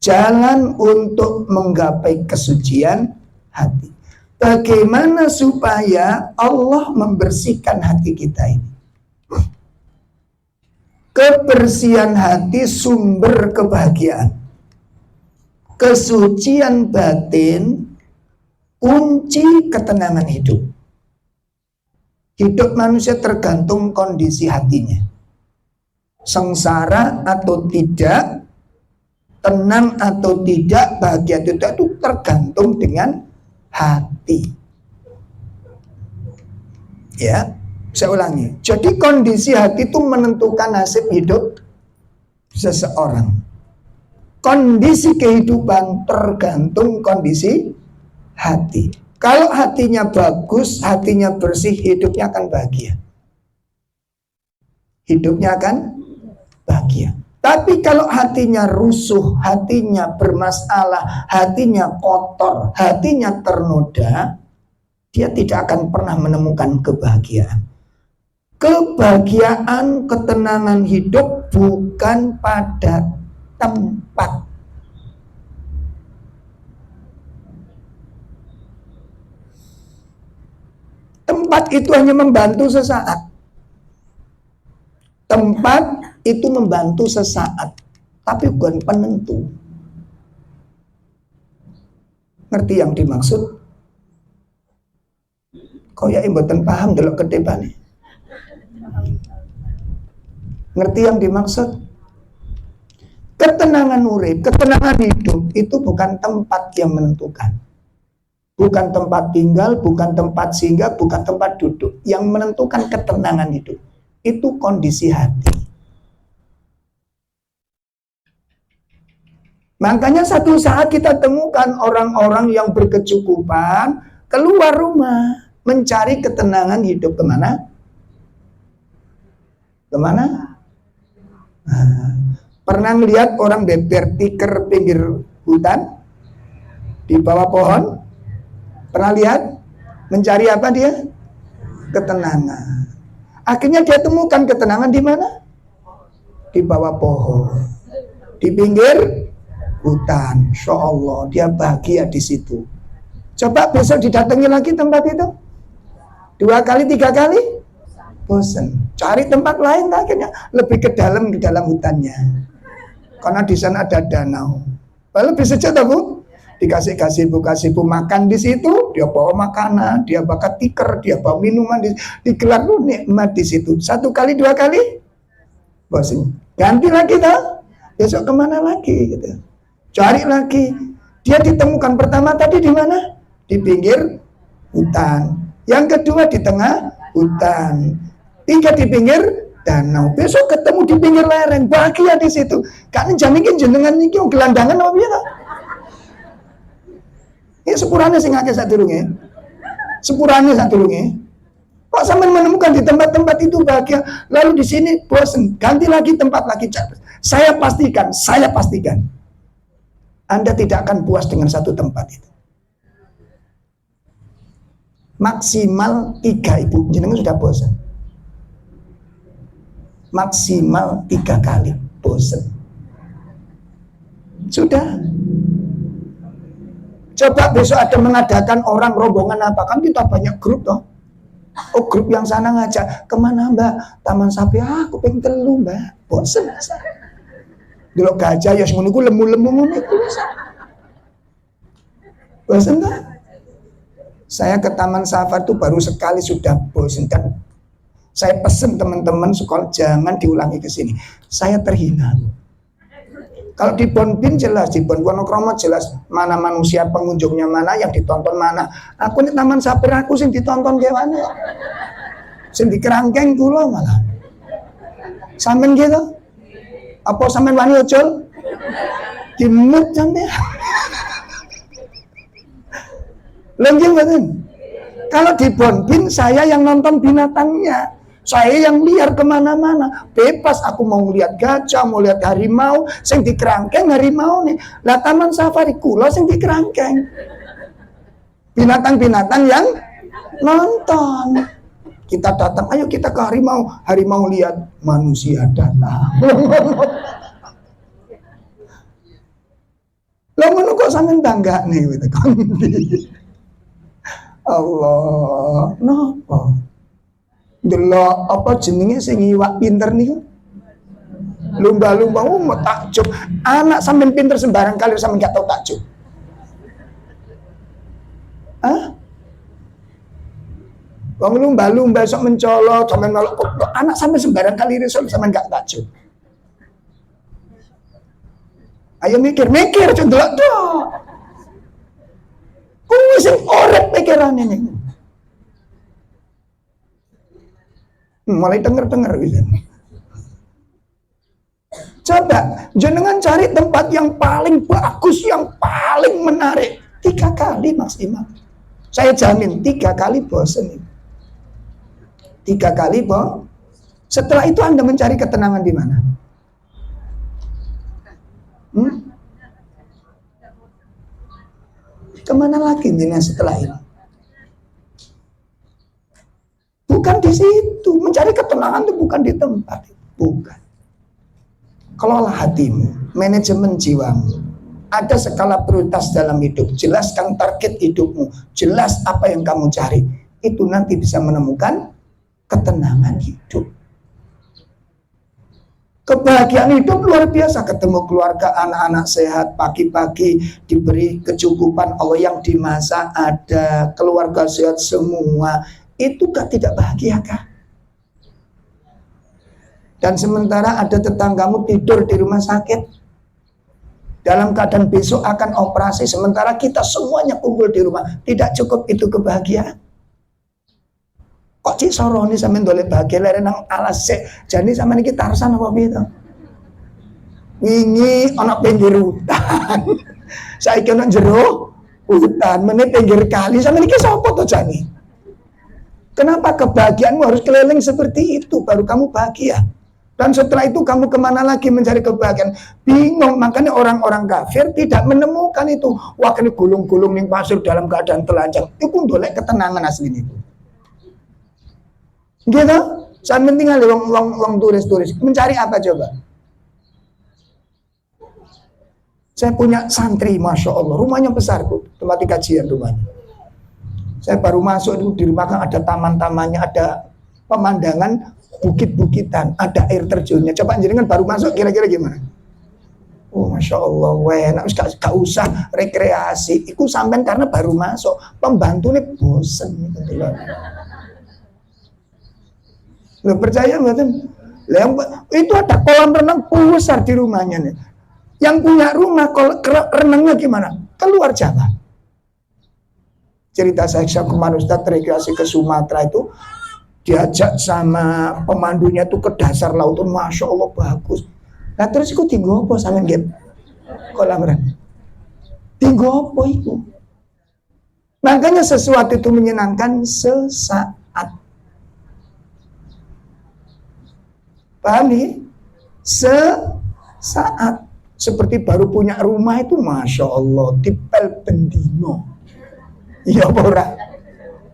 Jalan untuk menggapai kesucian hati. Bagaimana supaya Allah membersihkan hati kita ini? Kebersihan hati sumber kebahagiaan. Kesucian batin kunci ketenangan hidup. Hidup manusia tergantung kondisi hatinya. Sengsara atau tidak, tenang atau tidak, bahagia atau tidak, itu tergantung dengan hati. Ya, saya ulangi. Jadi kondisi hati itu menentukan nasib hidup seseorang. Kondisi kehidupan tergantung kondisi hati. Kalau hatinya bagus, hatinya bersih, hidupnya akan bahagia. Hidupnya akan bahagia. Tapi kalau hatinya rusuh, hatinya bermasalah, hatinya kotor, hatinya ternoda, dia tidak akan pernah menemukan kebahagiaan. Kebahagiaan, ketenangan hidup bukan pada tempat. Tempat itu hanya membantu sesaat. Tempat itu membantu sesaat, tapi bukan penentu. Ngerti yang dimaksud? Kau ya mboten paham delok kedepane. Ngerti yang dimaksud? Ketenangan urip, ketenangan hidup itu bukan tempat yang menentukan. Bukan tempat tinggal, bukan tempat singgah, bukan tempat duduk. Yang menentukan ketenangan hidup itu kondisi hati. Makanya satu saat kita temukan orang-orang yang berkecukupan keluar rumah mencari ketenangan hidup kemana? Kemana? Nah, pernah melihat orang beber tikar pinggir hutan di bawah pohon? Pernah lihat? Mencari apa dia? Ketenangan. Akhirnya dia temukan ketenangan di mana? Di bawah pohon, di pinggir hutan. Insya Allah dia bahagia di situ. Coba besok didatangi lagi tempat itu, 2 kali 3 kali, bosan. Cari tempat lain akhirnya lebih ke dalam hutannya. Karena di sana ada danau. Lalu bisa coba Bu, dikasih gazebo makan di situ, dia bawa makanan, dia bakar tikar, dia bawa minuman, digelar lu nikmat di situ. 1 kali 2 kali, bosan. Ganti lagi toh, besok kemana lagi gitu. Cari lagi. Dia ditemukan pertama tadi di mana? Di pinggir hutan. Yang kedua di tengah hutan. 3 di pinggir danau. Besok ketemu di pinggir lereng. Bahagia di situ. Karena jamikin jenengan niki gelandangan apa piye to? Ya sepurane sing akeh sadurunge. Sepurane sadurunge. Kok sampai menemukan di tempat-tempat itu bahagia, lalu di sini bosan, ganti lagi tempat lagi. Saya pastikan, Anda tidak akan puas dengan satu tempat itu. Maksimal 3 ibu, jenengan sudah bosan. Maksimal 3 kali bosan. Sudah. Coba besok ada mengadakan orang rombongan apa, kan kita banyak grup toh. Oh grup yang sana ngajak, kemana Mbak? Taman Sapi, aku pengen telu Mbak. Bosen. Delok gajah ya ngono iku lemu-lemu ngono iku. Bosen tak? Saya ke Taman Safari itu baru sekali sudah bosen, dan saya pesen teman-teman sekolah jangan diulangi ke sini. Saya terhina. Kalau di Bonbin jelas, di Bon Wonokromo jelas mana manusia pengunjungnya mana, yang ditonton mana. Aku ini Taman Safari aku sing ditonton gimana? Sing dikerangkeng kula malah. Sampeyan gitu? Apa sampeyan wani ojol? Dimut sampe. Lenggih mboten. Kalau di Bonbin saya yang nonton binatangnya. Saya yang liar kemana-mana, bebas. Aku mau lihat gajah, mau lihat harimau, sing dikerangkeng harimau nih. Lah Taman Safari kula sing dikerangkeng binatang-binatang yang nonton. Kita datang, ayo kita ke harimau. Harimau lihat, manusia datang. Lah ngono kok sampean tanggane gitu. Allah, napa? Delok apa jenenge sing iwak pinter niku? Lumba-lumba mau takjub. Anak sampean pinter sembarang kali sampean gak tau takjub. Hah? Wong lumba-lumba sok mencolot, sampean melok anak sampean sembarang kali risol sampean gak takjub. Ayo mikir aja ndelok tok. Kuwi sing urip pikirane niku. Mulai denger gitu. Coba jenengan cari tempat yang paling bagus, yang paling menarik 3 kali maksimal. Saya jamin 3 kali bosen. 3 kali setelah itu Anda mencari ketenangan di mana? Kemana lagi jenengan setelah ini? Bukan di situ. Mencari ketenangan itu bukan di tempat. Bukan. Kelola hatimu, manajemen jiwamu. Ada skala prioritas dalam hidup. Jelaskan target hidupmu. Jelas apa yang kamu cari. Itu nanti bisa menemukan ketenangan hidup. Kebahagiaan hidup luar biasa. Ketemu keluarga, anak-anak sehat, pagi-pagi diberi kecukupan Allah yang dimasak ada, keluarga sehat semua. Itu tidak bahagia kah? Dan sementara ada tetanggamu tidur di rumah sakit dalam keadaan besok akan operasi, sementara kita semuanya kumpul di rumah. Tidak cukup itu kebahagiaan? Kok cik soroni sampe ndolek bahagia lere nang alas sik. Jane sampean iki Tarsan apa piye to? Wingi ana pinggir hutan. Saiki ana jero hutan, meneh pinggir kali. Sampean iki sapa to jane? Kenapa kebahagiaanmu harus keliling seperti itu baru kamu bahagia? Dan setelah itu kamu kemana lagi mencari kebahagiaan? Bingung, makanya orang-orang kafir tidak menemukan itu. Wah, ini gulung-gulung ning pasir dalam keadaan telanjang. Itu ndolek ketenangan asli itu. Gitu? Sampai tinggal di wong turis-turis. Mencari apa coba? Saya punya santri, Masya Allah. Rumahnya besar, Bu. Tempat kajian rumahnya. Saya baru masuk di rumah kan ada taman-tamannya, ada pemandangan bukit-bukitan, ada air terjunnya. Coba jenengan baru masuk kira-kira gimana? Oh, Masya Allah, enak, gak usah rekreasi. Iku sampean karena baru masuk, pembantunya bosen gitu loh. Lo percaya nggak? Itu ada kolam renang besar di rumahnya nih. Yang punya rumah renangnya gimana? Keluar Jawa. Cerita saya kemarin Ustadz rekreasi ke Sumatera itu diajak sama pemandunya tuh ke dasar laut tuh, Masya Allah bagus. Nah terus itu tinggal apa sama game kolam renang? Tinggal apa itu? Makanya sesuatu itu menyenangkan sesaat. Paham nih? Sesaat. Seperti baru punya rumah itu Masya Allah dipel bendino. Iya ora.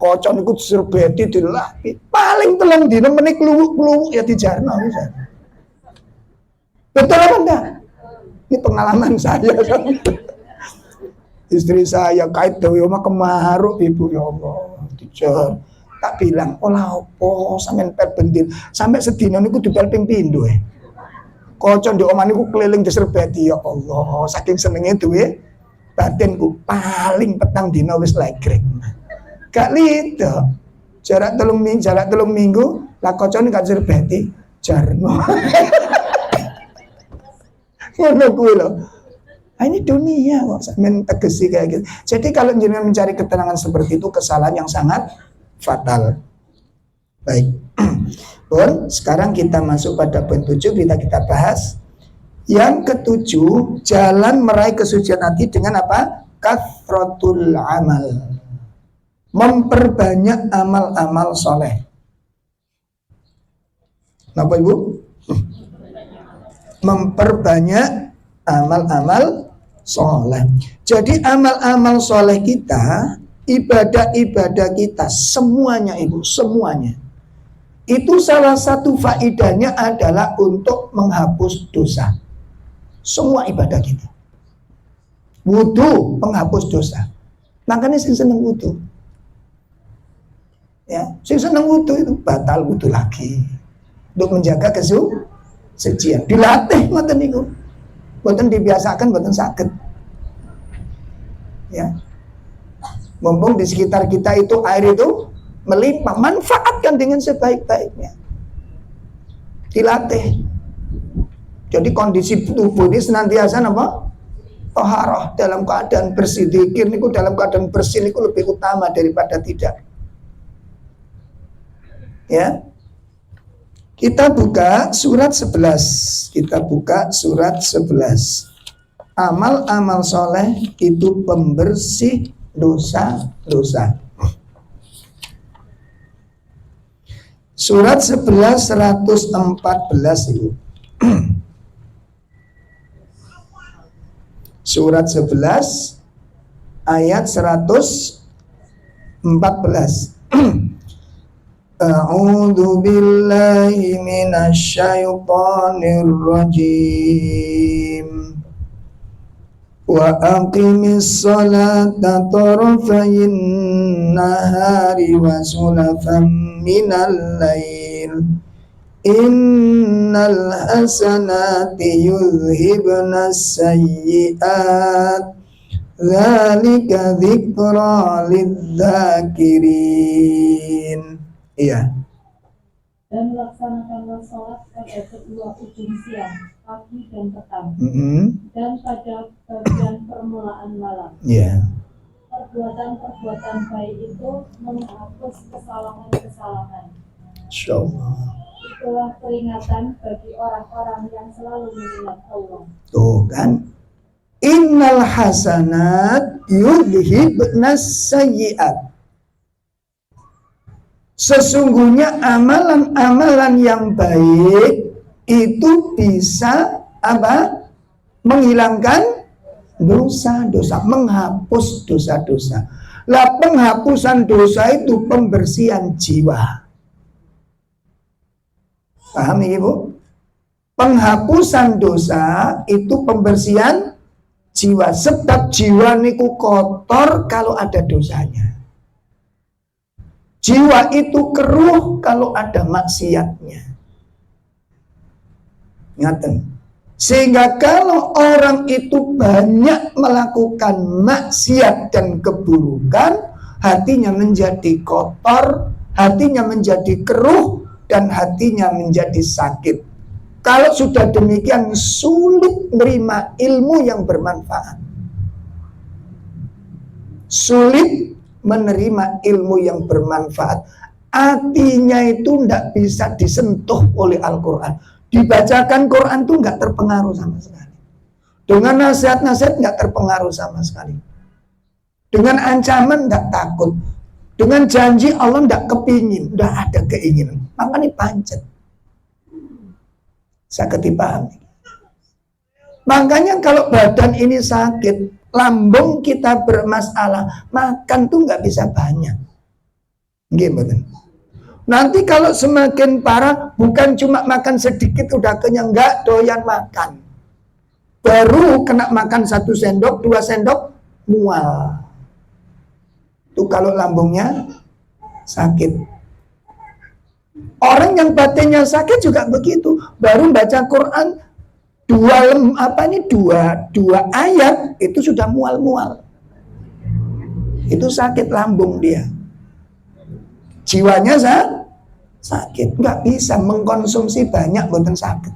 Kocon iku diserbeti dilapi. Paling telung dino meneh kluwuk-kluwuk ya dijarno bisa. Betul apa enggak? Ini pengalaman saya. Istri saya kait dewe omah kemaruk ibu ya Allah. Dijar. Tak bilang, olah opo sampean pel bendir. Sampai sedina niku dipel ping pindho e. Kocon di omah niku keliling diserbeti ya Allah. Saking senenge duwe batinku paling petang dina wis legrek. Gak lido. Jarak telung minggu lah kocon gak diserbeti jarno. Ngono kuwi lho. Ini dunia kok sampean tegesi kayak gitu. Jadi kalau jenengan mencari ketenangan seperti itu kesalahan yang sangat fatal. Baik. Bon, sekarang kita masuk pada poin 7, kita bahas. Yang ketujuh, jalan meraih kesucian hati dengan apa? Kathratul amal. Memperbanyak amal-amal soleh. Kenapa Ibu? Memperbanyak amal-amal soleh. Jadi amal-amal soleh kita, ibadah-ibadah kita, semuanya Ibu, semuanya. Itu salah satu faedahnya adalah untuk menghapus dosa. Semua ibadah kita. Wudu penghapus dosa. Makanya sing seneng wudu. Ya, sing seneng wudu itu batal wudu lagi. Untuk menjaga kesucian. Dilatih ngoten niku. Mboten dibiasakan mboten saged. Ya. Mumpung di sekitar kita itu air itu melimpah, manfaatkan dengan sebaik-baiknya. Dilatih. Jadi kondisi tubuh ini senantiasa apa? Taharah, dalam keadaan bersih. Dzikir niku dalam keadaan bersih niku lebih utama daripada tidak. Ya. Kita buka surat 11. Kita buka surat 11. Amal-amal soleh itu pembersih dosa-dosa. Surat 11 114 itu. Surat 11 ayat 114. A'udzu billahi minasy syaithanir rajim. Wa aqimis salata tarafayn nahari wa sulafan minal lail. Innal hasanati yudhibnas sayyi'at. Dzalika dzikra lidzakirin. Iya. Dan laksanakanlah sholat pada kedua ujung siang, pagi dan petang, dan pada bagian permulaan malam. Iya. Perbuatan-perbuatan baik itu menghapus kesalahan-kesalahan. Insyaallah. Itulah peringatan bagi orang-orang yang selalu mengingat Allah. Tuh kan. Innal hasanat yudhibnas sayyi'at. Sesungguhnya amalan-amalan yang baik itu bisa apa? Menghilangkan dosa-dosa, menghapus dosa-dosa. Lah penghapusan dosa itu pembersihan jiwa. Paham ya Ibu? Penghapusan dosa itu pembersihan jiwa. Sebab jiwa niku kotor kalau ada dosanya. Jiwa itu keruh kalau ada maksiatnya. Ngaten. Sehingga kalau orang itu banyak melakukan maksiat dan keburukan, hatinya menjadi kotor, hatinya menjadi keruh, dan hatinya menjadi sakit. Kalau sudah demikian, sulit menerima ilmu yang bermanfaat. Sulit menerima ilmu yang bermanfaat. Hatinya itu tidak bisa disentuh oleh Al-Quran. Dibacakan Quran itu nggak terpengaruh sama sekali. Dengan nasihat-nasihat nggak terpengaruh sama sekali. Dengan ancaman nggak takut. Dengan janji Allah nggak kepingin, nggak ada keinginan. Makanya pancet. Saya dipahami. Makanya kalau badan ini sakit, lambung kita bermasalah, makan tuh nggak bisa banyak. Gimana? Nanti kalau semakin parah, bukan cuma makan sedikit udah kenyang, nggak doyan makan. Baru kena makan 1 sendok, 2 sendok, mual. Itu kalau lambungnya sakit. Orang yang batinnya sakit juga begitu. Baru baca Quran dua ayat itu sudah mual-mual. Itu sakit lambung dia. Jiwanya sakit, nggak bisa mengkonsumsi banyak, mboten sakit.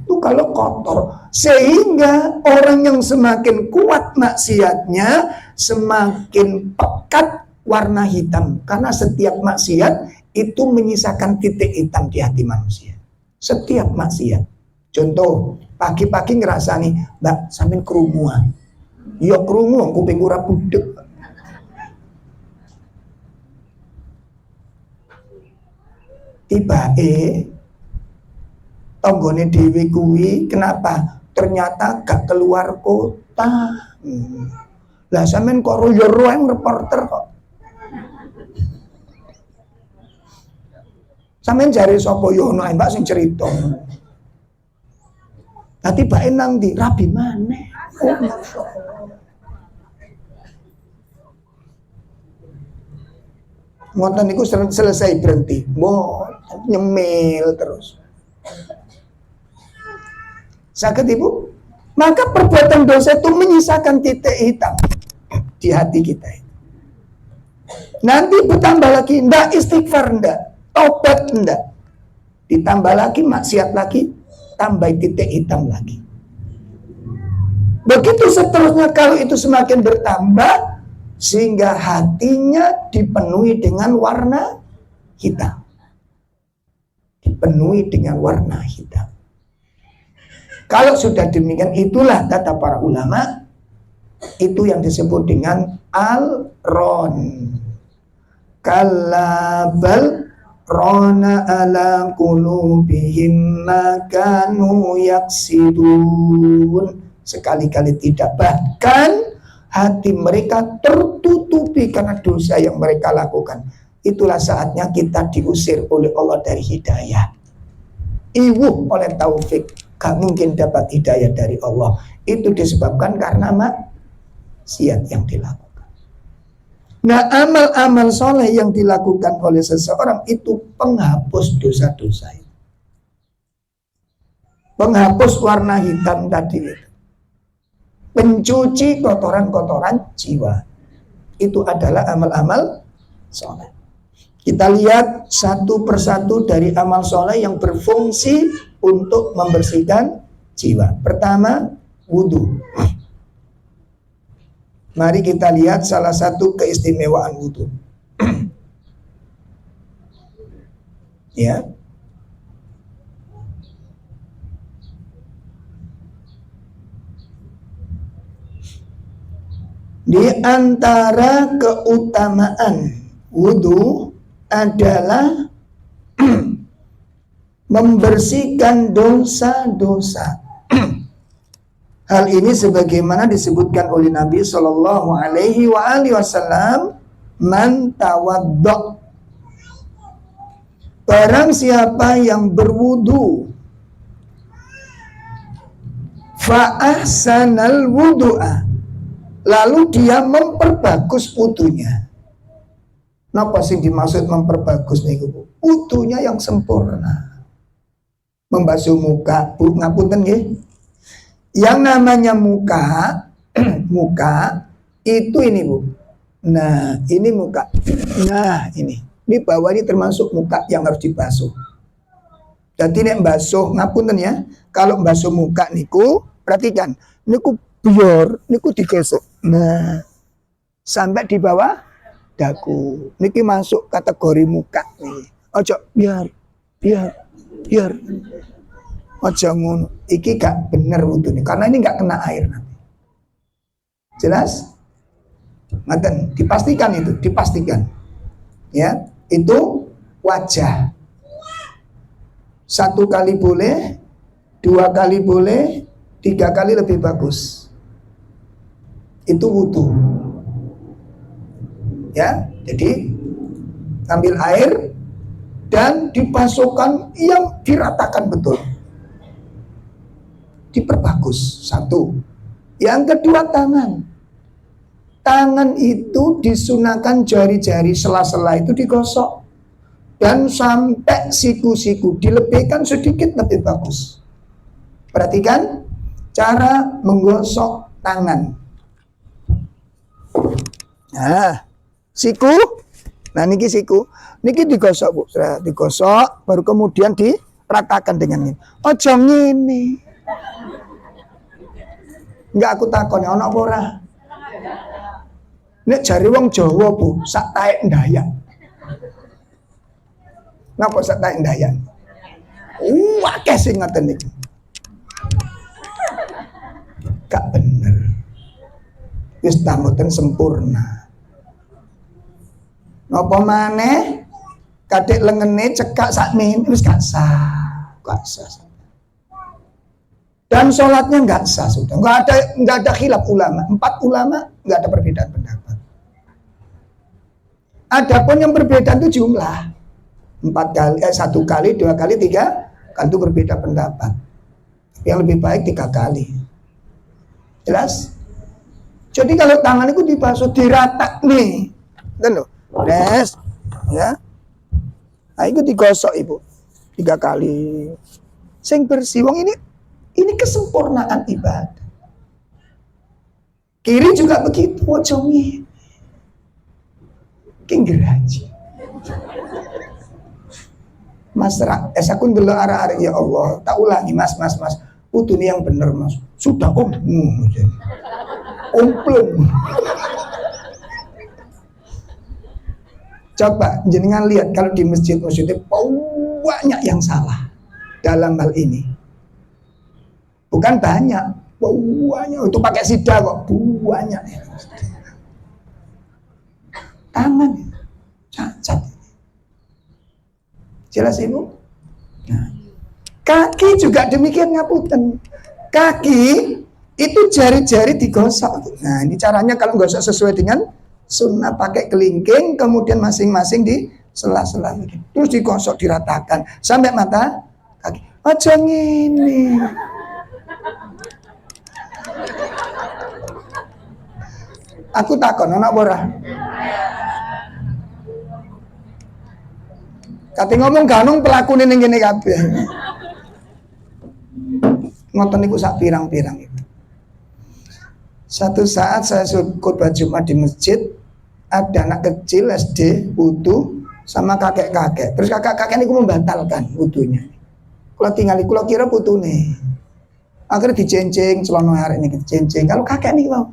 Itu kalau kotor. Sehingga orang yang semakin kuat maksiatnya, semakin pekat warna hitam. Karena setiap maksiat itu menyisakan titik hitam di hati manusia. Setiap maksiat. Contoh, pagi-pagi ngerasa nih, Mbak, sampean kerumuan. Ya kerungu, kuping ora budek. Tiba tonggone dhewe kuwi kenapa? Ternyata gak keluar kota. Lah sampean kok royo-royo reporter kok. Sampeyan jare sapa yo ono Mbak sing cerita. Lah tibake nang ndi? Rabi maneh. Ngoten niku selesai berhenti. Nyemil terus. Sakit Ibu? Maka perbuatan dosa itu menyisakan titik hitam di hati kita. Nanti bertambah lagi, ndak istighfar ndak, tobat ndak. Ditambah lagi maksiat lagi, tambah titik hitam lagi. Begitu seterusnya, kalau itu semakin bertambah sehingga hatinya dipenuhi dengan warna hitam. Dipenuhi dengan warna hitam. Kalau sudah demikian, itulah kata para ulama, itu yang disebut dengan al-ron. Kalabal rona ala qulubihim ma kanu yaksibun. Sekali-kali tidak, bahkan hati mereka tertutupi karena dosa yang mereka lakukan. Itulah saatnya kita diusir oleh Allah dari hidayah. Iwuh oleh taufik, gak mungkin dapat hidayah dari Allah. Itu disebabkan karena maksiat yang dilakukan. Nah, amal-amal soleh yang dilakukan oleh seseorang itu penghapus dosa-dosa itu. Penghapus warna hitam tadi itu. Pencuci kotoran-kotoran jiwa. Itu adalah amal-amal soleh. Kita lihat satu persatu dari amal soleh yang berfungsi untuk membersihkan jiwa. Pertama, wudu. Mari kita lihat salah satu keistimewaan wudu. Ya. Di antara keutamaan wudu adalah membersihkan dosa-dosa. Hal ini sebagaimana disebutkan oleh Nabi Shallallahu Alaihi Wasallam, man tawaddo, barang siapa yang berwudu, fa ahsanal wudu'a, lalu dia memperbagus wudunya. Napa sih dimaksud memperbagus nih Bu? Wudunya yang sempurna. Membasuh muka, Bu, ngapunten nggih. Yang namanya muka, muka itu ini Bu. Nah, ini muka. Nah, ini bawah ini termasuk muka yang harus dibasuh. Jadi nek basuh ngapunten ya. Kalau basuh muka niku, perhatikan, niku biar niku digosok. Nah, sampai di bawah dagu. Niki masuk kategori muka nih. Ojo biar. Ojo ngono. Iki gak bener wudune karena ini gak kena air nanti. Jelas? Ngaten, dipastikan itu, dipastikan. Ya, itu wajah. 1 kali boleh, 2 kali boleh, 3 kali lebih bagus. Itu wudu. Ya, jadi ambil air dan dipasukkan yang diratakan betul. Diperbagus, 1. Yang kedua, tangan. Tangan itu disunahkan jari-jari sela-sela itu digosok. Dan sampai siku-siku dilebihkan sedikit lebih bagus. Perhatikan cara menggosok tangan. Nah, siku. Nah, niki siku. Niki digosok, Bu. Digosok baru kemudian diratakan dengan ini. Ojo ngene. Enggak aku takon ana apa ora? Nek jari wong Jawa, Bu, sak taek ndayak. Napa sak taek ndayak? Akeh sing ngoten niku. Gak bener. Wis mboten sempurna. Napa maneh kadek lengene cekak sakmene wis gak sah. Gak sah. Dan sholatnya nggak sah sudah, nggak ada khilaf ulama. 4 ulama nggak ada perbedaan pendapat. Adapun yang berbeda itu jumlah 1 kali, 2 kali, 3 kali itu berbeda pendapat. Yang lebih baik 3 kali. Jelas? Jadi kalau tangan itu dibasuh dirata nih, kan loh, des, ya. Nah, itu digosok ibu 3 kali. Sing bersih. Wong ini kesempurnaan ibadah. Kiri juga begitu, ojongi. Kinggeraji. Mas aku ndelok arek-arek ya Allah, tak ulangi mas. Putune yang bener mas. Sudah om. Omplung. Coba jenengan lihat kalau di masjid-masjid banyak yang salah dalam hal ini. Bukan banyak, banyak itu pakai sida kok banyak. Tangan cacat. Jelas ibu? Nah, kaki juga demikian ngapunten. Kaki itu jari-jari digosok. Nah ini caranya kalau gosok sesuai dengan sunnah, pakai kelingking, kemudian masing-masing di sela-sela, terus digosok diratakan sampai mata kaki. Aja ngini. Aku takon anak ora. Kati ngomong ganung pelakune ning kene kabeh. Ngoten niku sak pirang-pirang itu. Satu saat saya khotbah Jumat di masjid, ada anak kecil SD wudu sama kakek-kakek. Terus kakek-kakek niku membatalkan wudunya. Kula kira putune. Akhirnya dicencing celana arek niki dicencing. Kalau kakek niki mau.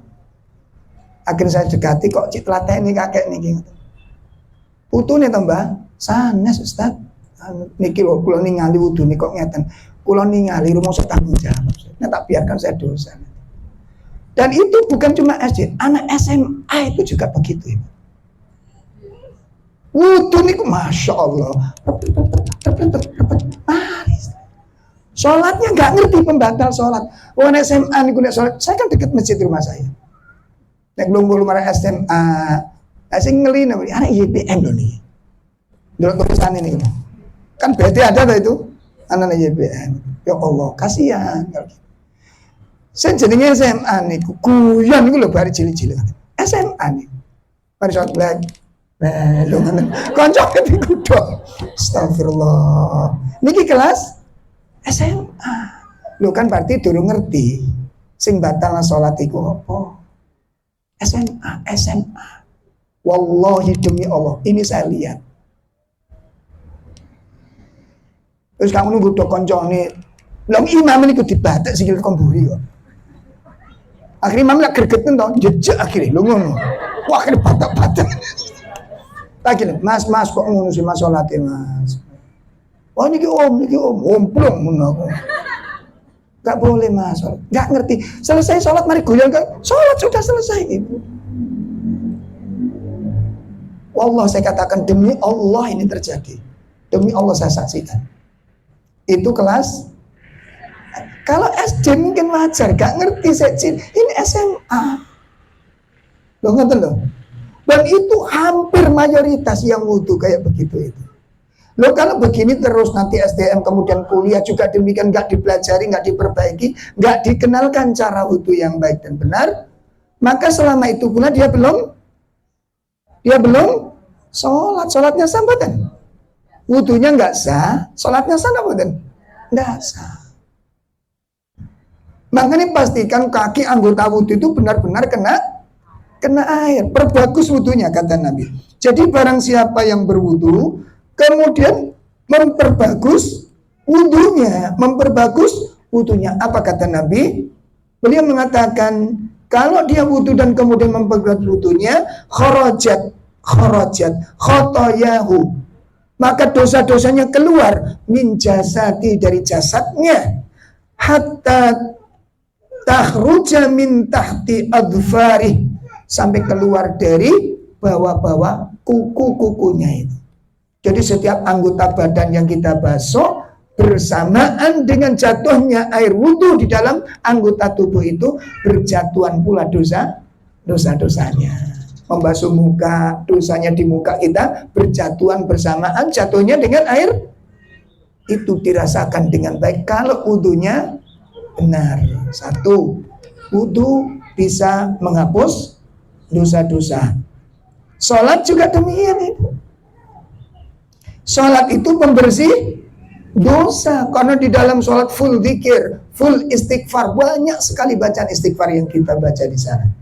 Akhirnya saya dekati kok cik lateni kakek niki. Putune to, Mbah? Sanes Ustaz. Niki lho kula ningali wudune kok ngeten. Kula ningali rumoso tanggung jawab. Nah tak biarkan saya dosa. Dan itu bukan cuma SD, anak SMA itu juga begitu. Wudu niku Masya Allah. Sholatnya nggak ngerti pembatal sholat. Orang SMA niku nek sholat, saya kan dekat masjid rumah saya. Nek belum marah SMA, saya ngeli namanya anak YPM loh nih. Dulu tulisan ini kan berarti ada itu anak YPM. Ya Allah, kasihan. Saya jenenge SMA niku guyon niku lho bari cilik-cilik. SMA nih. Mari sholat lagi. Lho ngono. Kancane dikudok. Astagfirullah. Niki kelas SMA. Lho kan berarti durung ngerti sing batal salat iku apa. SMA. Wallahi demi Allah, ini saya lihat. Terus kamu nunggu do koncone. Lho imam niku dibatek sikil komburi kok. Akhirnya imam lak gregetan toh, jejak akhirnya, lu ngono. Wah akhirnya batak-batak. Lagi mas kok ngono sih mas sholatnya mas. Wah niki om, omplong ngono. Gak boleh mas, gak ngerti. Selesai sholat mari goyang kan, sholat sudah selesai ibu. Wallah saya katakan demi Allah ini terjadi. Demi Allah saya saksikan. Itu kelas. Kalau SD mungkin wajar, gak ngerti secin. Ini SMA. Loh ngerti loh. Dan itu hampir mayoritas yang wudu kayak begitu itu. Loh kalau begini terus nanti SDM kemudian kuliah juga demikian, gak dipelajari, gak diperbaiki, gak dikenalkan cara wudu yang baik dan benar, maka selama itu pula dia belum sholatnya sah badan. Wudunya gak sah, sholatnya sah badan. Gak sah. Makanya pastikan kaki anggota wudhu itu benar-benar kena air. Perbagus wudhunya kata Nabi. Jadi barang siapa yang berwudhu kemudian memperbagus wudhunya, apa kata Nabi? Beliau mengatakan kalau dia wudhu dan kemudian memperbagus wudhunya, kharajat khotoyahu, maka dosa-dosanya keluar min jasadi, dari jasadnya, hatta takhruja min tahti adfari, sampai keluar dari bawah-bawah kuku-kukunya itu. Jadi setiap anggota badan yang kita basuh bersamaan dengan jatuhnya air wudhu di dalam anggota tubuh itu, berjatuhan pula dosa-dosanya. Membasuh muka, dosanya di muka kita berjatuhan bersamaan jatuhnya dengan air. Itu dirasakan dengan baik kalau wudhunya benar. Satu. Wudu bisa menghapus dosa-dosa. Sholat juga demikian Ibu. Sholat itu pembersih dosa, karena di dalam sholat full zikir, full istighfar, banyak sekali bacaan istighfar yang kita baca di sana.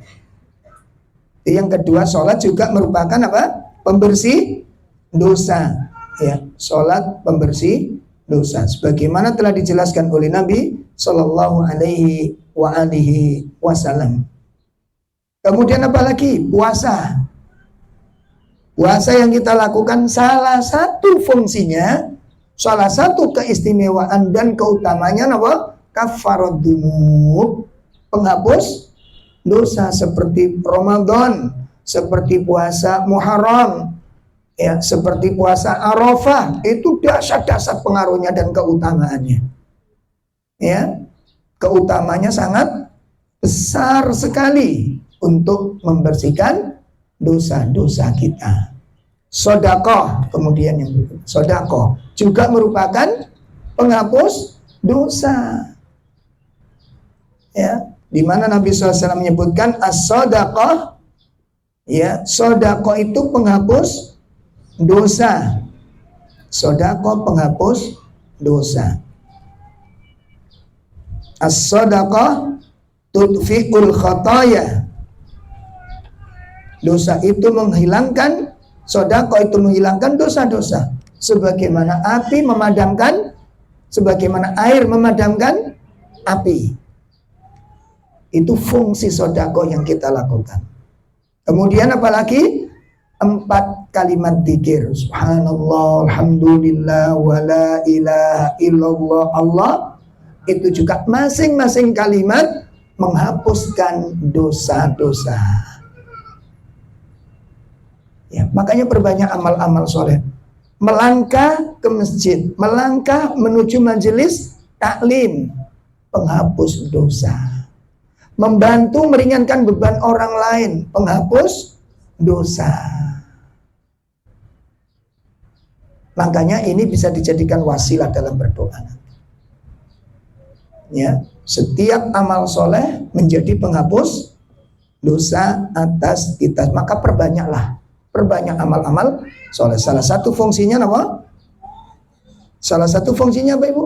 Yang kedua, sholat juga merupakan apa? Pembersih dosa. Ya, sholat pembersih dosa. Sebagaimana telah dijelaskan oleh Nabi Sallallahu Alaihi Wasallam. Kemudian apa lagi? Puasa. Puasa yang kita lakukan salah satu fungsinya, salah satu keistimewaan dan keutamanya apa? Kafarat dzunub, penghapus dosa, seperti Ramadan, seperti puasa Muharram, ya, seperti puasa Arafah, itu dahsyat-dahsyat pengaruhnya dan keutamaannya. Ya, keutamanya sangat besar sekali untuk membersihkan dosa-dosa kita. Sedekah, kemudian yang berikut, sedekah juga merupakan penghapus dosa. Ya, di mana Nabi SAW menyebutkan as-sadaqah, ya, sedekah itu penghapus dosa. Sedekah penghapus dosa. As-sadaqah tudfi'ul khataya. Dosa itu menghilangkan, sedekah itu menghilangkan dosa-dosa. Sebagaimana api memadamkan, sebagaimana air memadamkan api. Itu fungsi sedekah yang kita lakukan. Kemudian apalagi? 4 kalimat zikir. Subhanallah, alhamdulillah, wa la ilaha illallah, Allah. Itu juga masing-masing kalimat menghapuskan dosa-dosa. Ya, makanya perbanyak amal-amal soleh. Melangkah ke masjid, melangkah menuju majelis taklim, penghapus dosa. Membantu meringankan beban orang lain, penghapus dosa. Makanya ini bisa dijadikan wasilah dalam berdoa. Ya, setiap amal soleh menjadi penghapus dosa atas kita. Maka perbanyaklah, perbanyak amal-amal soleh. Salah satu fungsinya apa? Salah satu fungsinya apa Ibu?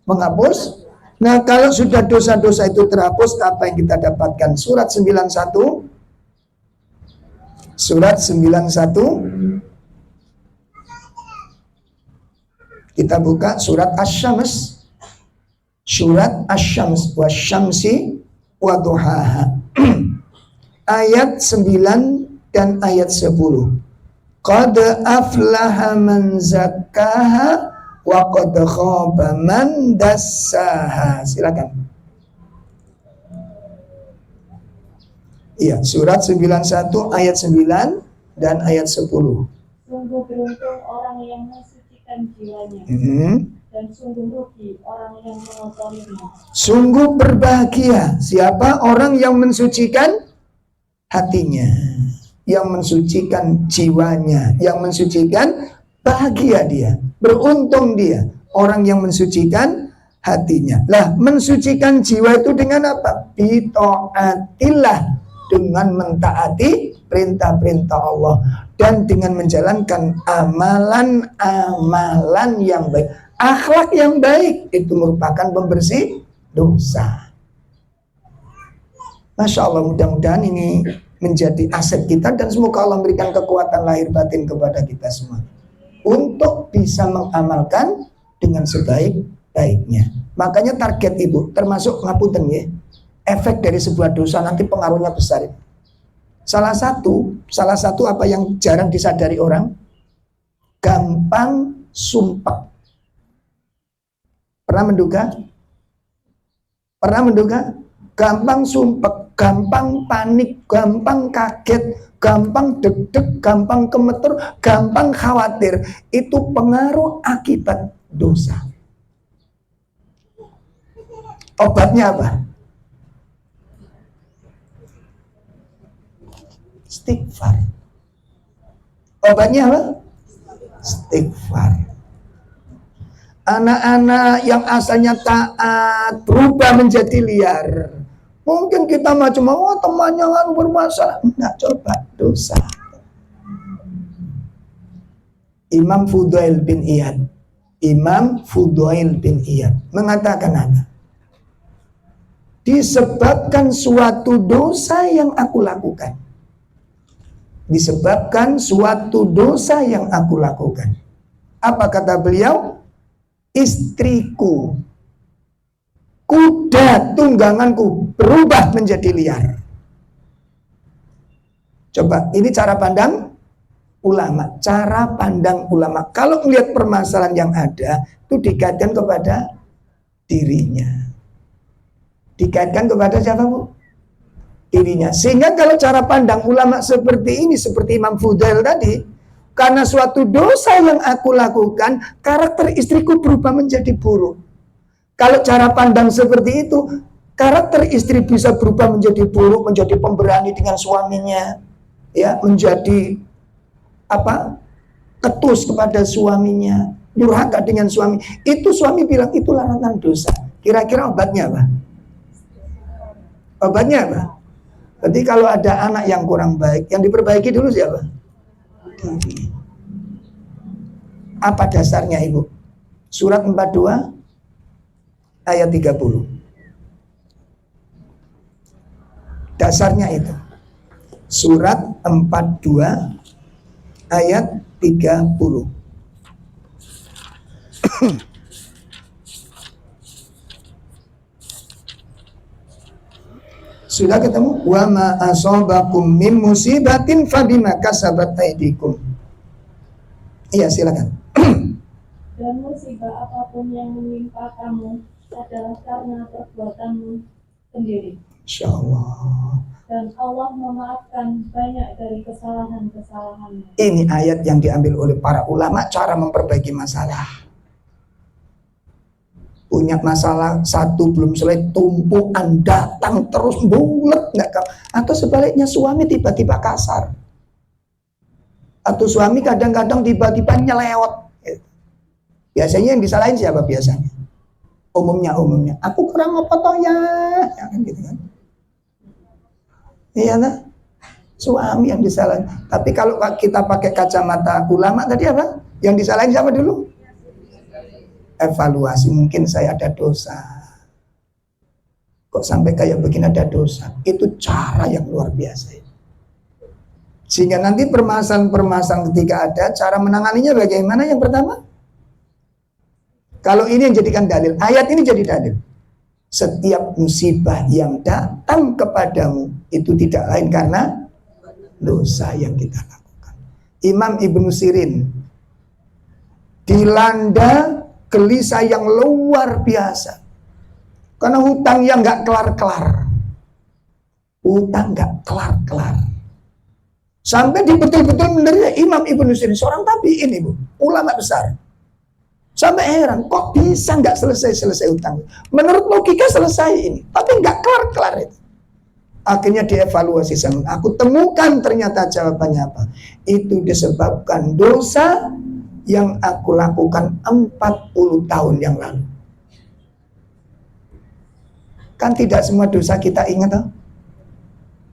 Menghapus. Nah, kalau sudah dosa-dosa itu terhapus, apa yang kita dapatkan? Surat 91. Surat 91. Kita buka surat Asy-Syams. Surat Asy-Syams, wasyamsi waduhaha. Ayat 9 dan ayat 10. Qad aflaha man zakkaha wa qad khaba man dassaha. Silakan. Iya, surat 91 ayat 9 dan ayat 10. Sungguh beruntung orang yang mensucikan jiwanya, dan sungguh rugi orang yang mengotorinya. Sungguh berbahagia siapa orang yang mensucikan hatinya, yang mensucikan jiwanya, yang mensucikan, bahagia dia, beruntung dia, orang yang mensucikan hatinya. Lah, mensucikan jiwa itu dengan apa? Bita'atillah, dengan mentaati perintah-perintah Allah dan dengan menjalankan amalan-amalan yang baik. Akhlak yang baik itu merupakan pembersih dosa. Masya Allah, mudah-mudahan ini menjadi aset kita dan semoga Allah memberikan kekuatan lahir batin kepada kita semua untuk bisa mengamalkan dengan sebaik-baiknya. Makanya target Ibu, termasuk ngapunten ya, efek dari sebuah dosa nanti pengaruhnya besar. Salah satu apa yang jarang disadari orang, gampang sumpah. Pernah menduga? Gampang sumpah, gampang panik, gampang kaget, gampang deg-deg, gampang gemeter, gampang khawatir. Itu pengaruh akibat dosa. Obatnya apa? Istighfar. Obatnya apa? Istighfar. Anak-anak yang asalnya taat berubah menjadi liar, Mungkin kita macam temannya kan bermasalah. Enggak, coba dosa. Imam Fudail bin Iyad mengatakan apa? Disebabkan suatu dosa yang aku lakukan. Apa kata beliau? Istriku, kuda tungganganku berubah menjadi liar. Coba, ini cara pandang ulama. Kalau melihat permasalahan yang ada, itu dikaitkan kepada dirinya. Dikaitkan kepada siapa, Bu? Dirinya. Sehingga kalau cara pandang ulama seperti ini, seperti Imam Fudail tadi, karena suatu dosa yang aku lakukan, karakter istriku berubah menjadi buruk. Kalau cara pandang seperti itu, karakter istri bisa berubah menjadi buruk, menjadi pemberani dengan suaminya, ya, menjadi ketus kepada suaminya, durhaka dengan suami. Itu suami bilang itu larangan dosa. Kira-kira obatnya apa? Berarti kalau ada anak yang kurang baik, yang diperbaiki dulu siapa? Apa dasarnya, Ibu? Surat 42 ayat 30. Dasarnya itu. Surat 42 ayat 30. Sudah ketemu? Wa ma asabakum min musibatin fabima kasabat aydikum. Iya, silakan. Dan musibah apapun yang menimpa kamu adalah karena perbuatanmu sendiri. Insyaallah. Dan Allah memaafkan banyak dari kesalahan-kesalahanmu. Ini ayat yang diambil oleh para ulama cara memperbaiki masalah. Punya masalah satu belum selesai, tumpukan datang terus bulet nggak. Atau sebaliknya suami tiba-tiba kasar. Atau suami kadang-kadang tiba-tiba nyelewet. Biasanya yang disalahin siapa biasanya? Umumnya. Aku kurang apa toh ya kan gitu kan. Iya nah, suami yang disalahin. Tapi kalau kita pakai kacamata ulama tadi apa? Yang disalahin siapa dulu? Evaluasi, mungkin saya ada dosa. Kok sampai kayak begini ada dosa? Itu cara yang luar biasa. Sehingga nanti permasalahan ketika ada, cara menanganinya bagaimana? Yang pertama, kalau ini yang jadikan dalil, ayat ini jadi dalil. Setiap musibah yang datang kepadamu itu tidak lain karena dosa yang kita lakukan. Imam Ibnu Sirin dilanda gelisah yang luar biasa karena hutang yang nggak kelar-kelar, sampai di betul-betul menderita. Imam Ibnu Sirin seorang tabi'in, Ibu, ulama besar, sampai heran kok bisa nggak selesai hutang. Menurut logika selesai ini, tapi nggak kelar-kelar itu. Akhirnya dievaluasi sama aku, temukan ternyata jawabannya apa. Itu disebabkan dosa yang aku lakukan 40 tahun yang lalu. Kan tidak semua dosa kita ingat toh?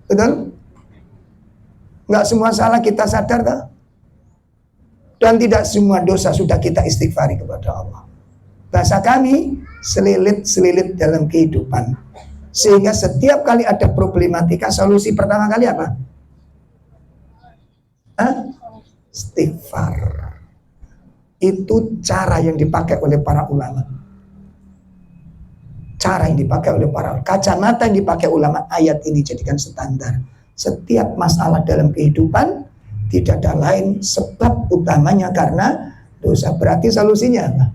Betul? Nggak semua salah kita sadar toh? Dan tidak semua dosa sudah kita istighfari kepada Allah. Bahasa kami, selilit-selilit dalam kehidupan. Sehingga setiap kali ada problematika, solusi pertama kali apa? Istighfar. Itu cara yang dipakai oleh para ulama. Kacamata yang dipakai ulama, ayat ini jadikan standar. Setiap masalah dalam kehidupan tidak ada lain sebab utamanya karena dosa. Berarti solusinya apa?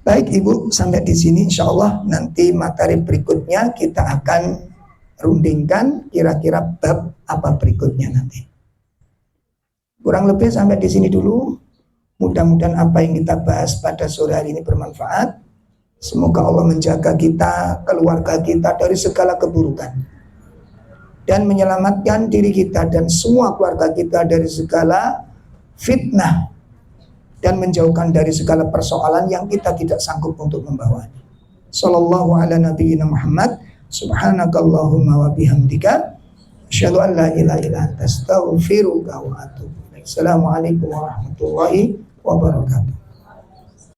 Baik Ibu, sampai di sini insya Allah. Nanti materi berikutnya kita akan rundingkan kira-kira bab apa berikutnya nanti. Kurang lebih sampai di sini dulu. Mudah-mudahan apa yang kita bahas pada sore hari ini bermanfaat. Semoga Allah menjaga kita, keluarga kita dari segala keburukan. Dan menyelamatkan diri kita dan semua keluarga kita dari segala fitnah. Dan menjauhkan dari segala persoalan yang kita tidak sanggup untuk membawanya. Sallallahu ala nabiyyina Muhammad. Subhanakallahumma wa bihamdika asyhadu an la ilaha illa anta astaghfiruka wa atubu ilaik. Assalamualaikum warahmatullahi wabarakatuh.